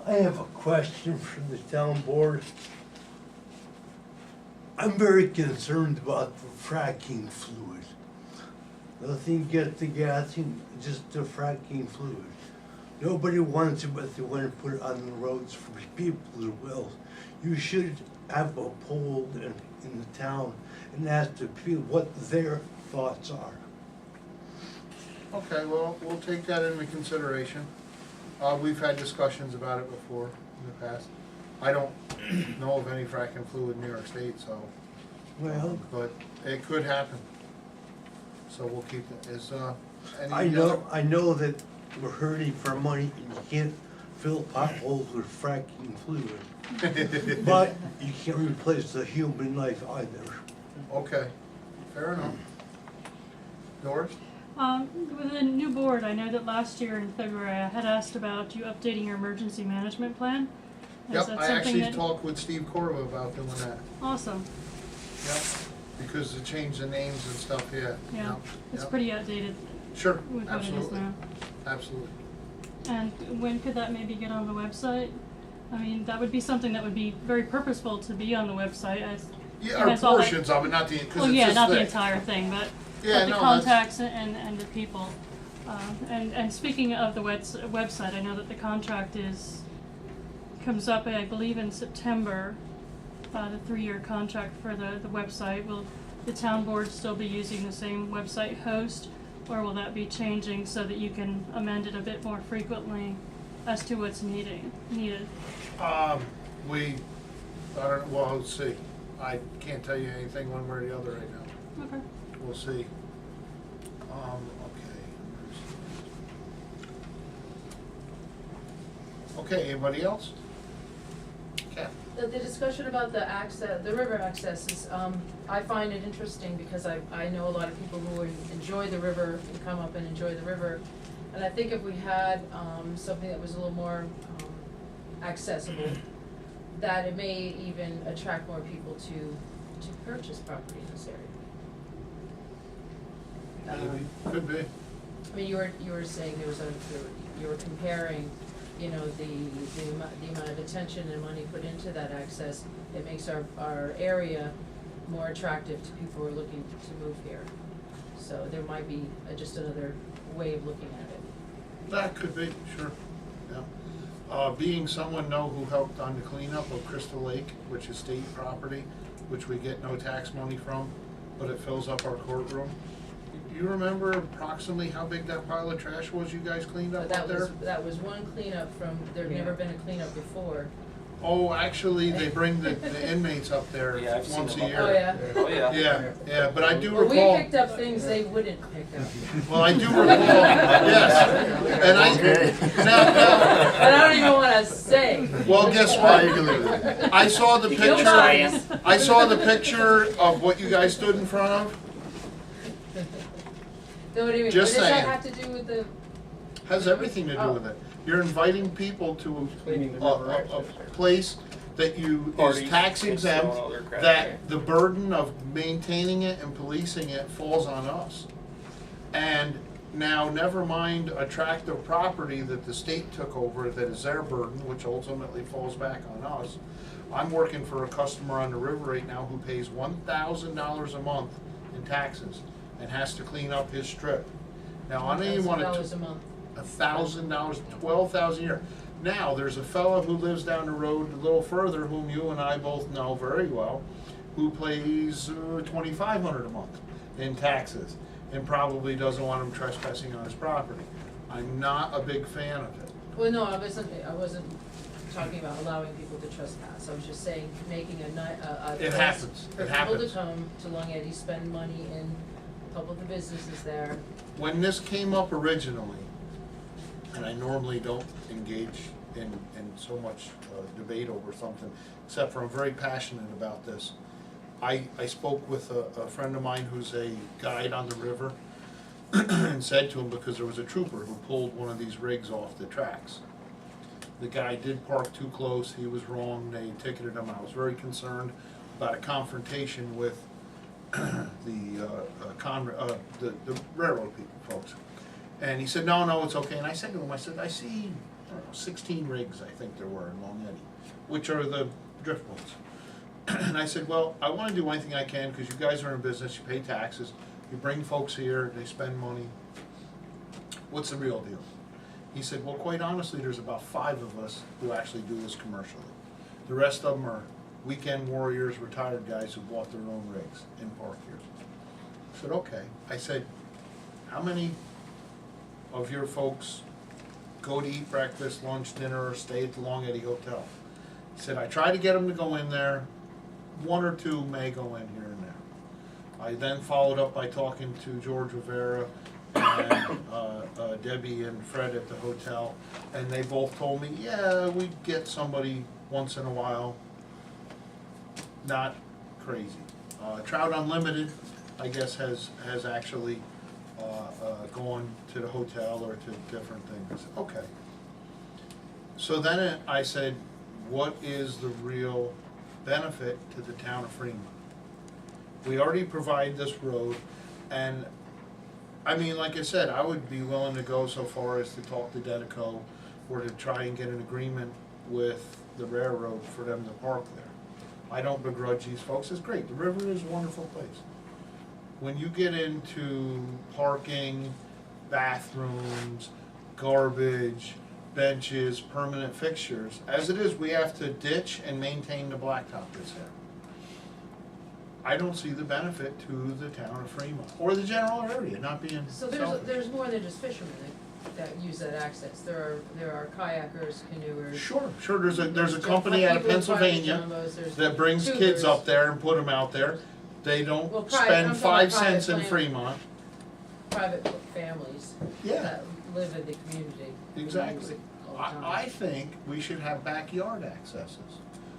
Speaker 15: I have a question from the town board. I'm very concerned about the fracking fluid. Nothing against the gassing, just the fracking fluid. Nobody wants it, but they want to put it on the roads for people as well. You should have a poll in the town and ask the people what their thoughts are.
Speaker 1: Okay, well, we'll take that into consideration. We've had discussions about it before in the past. I don't know of any fracking fluid in New York State, so,
Speaker 15: Well,
Speaker 1: but it could happen. So we'll keep it, any
Speaker 15: I
Speaker 1: other?
Speaker 15: know that we're hurting for money and you can't fill potholes with fracking fluid. But you can't replace the human life either.
Speaker 1: Okay, fair enough. Doris?
Speaker 9: With the new board, I know that last year in February, I had asked about you updating your emergency management plan. Is
Speaker 1: Yep,
Speaker 9: that
Speaker 1: I
Speaker 9: something
Speaker 1: actually
Speaker 9: that-
Speaker 1: talked with Steve Corva about doing that.
Speaker 9: Awesome,
Speaker 1: Yep, because to change the names and stuff, yeah.
Speaker 9: yeah,
Speaker 1: Yep,
Speaker 9: it's
Speaker 1: yep.
Speaker 9: pretty outdated
Speaker 1: Sure,
Speaker 9: with what it is
Speaker 1: absolutely,
Speaker 9: now.
Speaker 1: absolutely.
Speaker 9: And when could that maybe get on the website? I mean, that would be something that would be very purposeful to be on the website as.
Speaker 1: Yeah, or
Speaker 9: as all that-
Speaker 1: portions of it, not the, because
Speaker 9: Well,
Speaker 1: it's
Speaker 9: yeah,
Speaker 1: just
Speaker 9: not the
Speaker 1: thick.
Speaker 9: entire thing, but
Speaker 1: Yeah,
Speaker 9: the
Speaker 1: no,
Speaker 9: contacts and the people. And speaking of the website, I know that the contract comes up, I believe, in September, the 3-year contract for the website. Will the town board still be using the same website host, or will that be changing so that you can amend it a bit more frequently as to what's needed?
Speaker 1: I don't, well, let's see. I can't tell you anything one way or the other right now.
Speaker 9: Okay.
Speaker 1: We'll see. Okay. Okay, anybody else? Kath?
Speaker 2: The discussion about the access, the river access is, I find it interesting because I know a lot of people who enjoy the river and come up and enjoy the river. And I think if we had, something that was a little more, accessible, that it may even attract more people to purchase property in this area.
Speaker 1: Maybe, could be.
Speaker 2: I mean, you were saying you were comparing, you know, the amount of attention and money put into that access. It makes our area more attractive to people who are looking to move here. So there might be just another way of looking at it.
Speaker 1: That could be, sure, yeah. Being someone who helped on the cleanup of Crystal Lake, which is state property, which we get no tax money from, but it fills up our courtroom. You remember approximately how big that pile of trash was you guys cleaned up
Speaker 2: But
Speaker 1: out there?
Speaker 2: that was one cleanup from, there'd never been a cleanup before.
Speaker 1: Oh, actually, they bring the inmates up there
Speaker 5: Yeah, I've seen
Speaker 1: once a
Speaker 5: them.
Speaker 1: year.
Speaker 2: Oh, yeah.
Speaker 5: Oh, yeah.
Speaker 1: Yeah, but I do
Speaker 2: Well, we
Speaker 1: recall.
Speaker 2: picked up things they wouldn't pick up.
Speaker 1: Well, I do recall, yes, and
Speaker 2: And I don't even wanna say.
Speaker 1: well, guess what? I saw the
Speaker 2: You'll
Speaker 1: picture,
Speaker 2: try.
Speaker 1: I saw the picture of what you guys stood in front of.
Speaker 2: No, what do you mean?
Speaker 1: Just
Speaker 2: What does that
Speaker 1: saying.
Speaker 2: have to do with the,
Speaker 1: Has everything to do with it. You're inviting people to
Speaker 11: Cleaning the
Speaker 1: a
Speaker 11: river access.
Speaker 1: place that you, is
Speaker 5: Parties,
Speaker 1: tax
Speaker 5: kids
Speaker 1: exempt,
Speaker 5: throwing all their crap
Speaker 1: that the burden of maintaining it and policing it falls on us. And now, never mind a tract of property that the state took over that is their burden, which ultimately falls back on us. I'm working for a customer on the river right now who pays $1,000 a month in taxes and has to clean up his strip. Now, I don't even wanna.
Speaker 2: $1,000 a month?
Speaker 1: $1,000, $12,000 a year. Now, there's a fellow who lives down the road a little further, whom you and I both know very well, who pays $2,500 a month in taxes, and probably doesn't want him trespassing on his property. I'm not a big fan of it.
Speaker 2: Well, no, I wasn't talking about allowing people to trespass. I was just saying, making a
Speaker 1: It
Speaker 2: place
Speaker 1: happens.
Speaker 2: for
Speaker 1: It
Speaker 2: people to
Speaker 1: happens.
Speaker 2: come to Long Eddy, spend money in a couple of the businesses there.
Speaker 1: When this came up originally, and I normally don't engage in so much debate over something, except for I'm very passionate about this. I spoke with a friend of mine who's a guide on the river and said to him, because there was a trooper who pulled one of these rigs off the tracks. The guy did park too close, he was wrong, they ticketed him. I was very concerned about a confrontation with the railroad people, folks. And he said, no, it's okay. And I said to him, I said, I see, I don't know, 16 rigs, I think there were in Long Eddy, which are the drift boats. And I said, well, I want to do anything I can because you guys are in business, you pay taxes, you bring folks here, they spend money. What's the real deal? He said, well, quite honestly, there's about 5 of us who actually do this commercially. The rest of them are weekend warriors, retired guys who bought their own rigs and park here. I said, okay. I said, how many of your folks go to eat breakfast, lunch, dinner, or stay at the Long Eddy Hotel? He said, I try to get them to go in there. 1 or 2 may go in here and there. I then followed up by talking to George Rivera and Debbie and Fred at the hotel, and they both told me, yeah, we get somebody once in a while. Not crazy. Trout Unlimited, I guess, has actually gone to the hotel or to different things. Okay. So then I said, what is the real benefit to the town of Fremont? We already provide this road, and I mean, like I said, I would be willing to go so far as to talk to Dedico or to try and get an agreement with the railroad for them to park there. I don't begrudge these folks, it's great, the river is a wonderful place. When you get into parking, bathrooms, garbage, benches, permanent fixtures, as it is, we have to ditch and maintain the blacktop that's there. I don't see the benefit to the town of Fremont, or the general area, not being
Speaker 2: So
Speaker 1: selfish.
Speaker 2: there's more than just fishermen that use that access. There are kayakers, canoers.
Speaker 1: Sure, there's a
Speaker 2: There's
Speaker 1: company out of
Speaker 2: people with private
Speaker 1: Pennsylvania
Speaker 2: jumbos, there's
Speaker 1: that brings
Speaker 2: tubers.
Speaker 1: kids up there and put them out there. They don't
Speaker 2: Well, I'm
Speaker 1: spend
Speaker 2: talking
Speaker 1: 5
Speaker 2: about
Speaker 1: cents in
Speaker 2: private
Speaker 1: Fremont.
Speaker 2: Private families
Speaker 1: Yeah.
Speaker 2: that live in the community. They use
Speaker 1: Exactly.
Speaker 2: it all the time.
Speaker 1: I think we should have backyard accesses,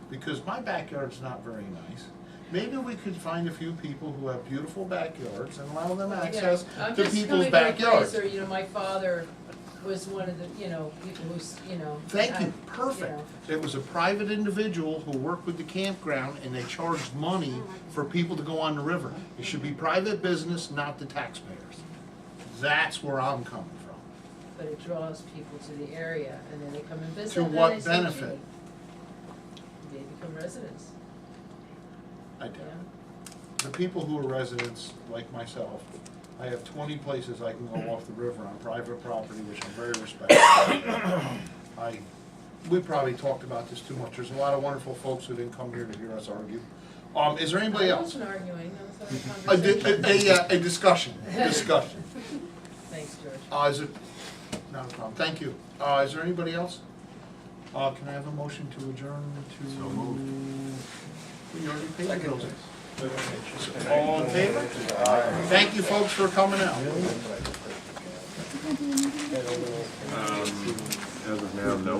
Speaker 1: because my backyard's not very nice. Maybe we could find a few people who have beautiful backyards and allow them access
Speaker 2: I'm
Speaker 1: to
Speaker 2: just
Speaker 1: people's
Speaker 2: coming from a place
Speaker 1: backyards.
Speaker 2: where, my father was one of the, people who's,
Speaker 1: Thank you,
Speaker 2: had,
Speaker 1: perfect. It was a private individual who worked with the campground, and they charged money for people to go on the river. It should be private business, not the taxpayers. That's where I'm coming from.
Speaker 2: But it draws people to the area, and then they come and visit.
Speaker 1: To
Speaker 2: and
Speaker 1: what
Speaker 2: they say,
Speaker 1: benefit?
Speaker 2: "Gee," they become residents.
Speaker 1: I do. The people who are residents, like myself, I have 20 places I can go off the river on private property, which I'm very respectful. We probably talked about this too much. There's a lot of wonderful folks who didn't come here to hear us argue. Is there anybody
Speaker 2: I
Speaker 1: else?
Speaker 2: wasn't arguing, I was having a conversation.
Speaker 1: A discussion.
Speaker 2: Thanks, George.
Speaker 1: Is it, not a problem, thank you. Is there anybody else? Can I have a motion to adjourn to?
Speaker 3: So moved.
Speaker 1: We already paid the
Speaker 5: Second.
Speaker 1: bills. All in favor? Thank you folks for coming out.
Speaker 14: As of now, no.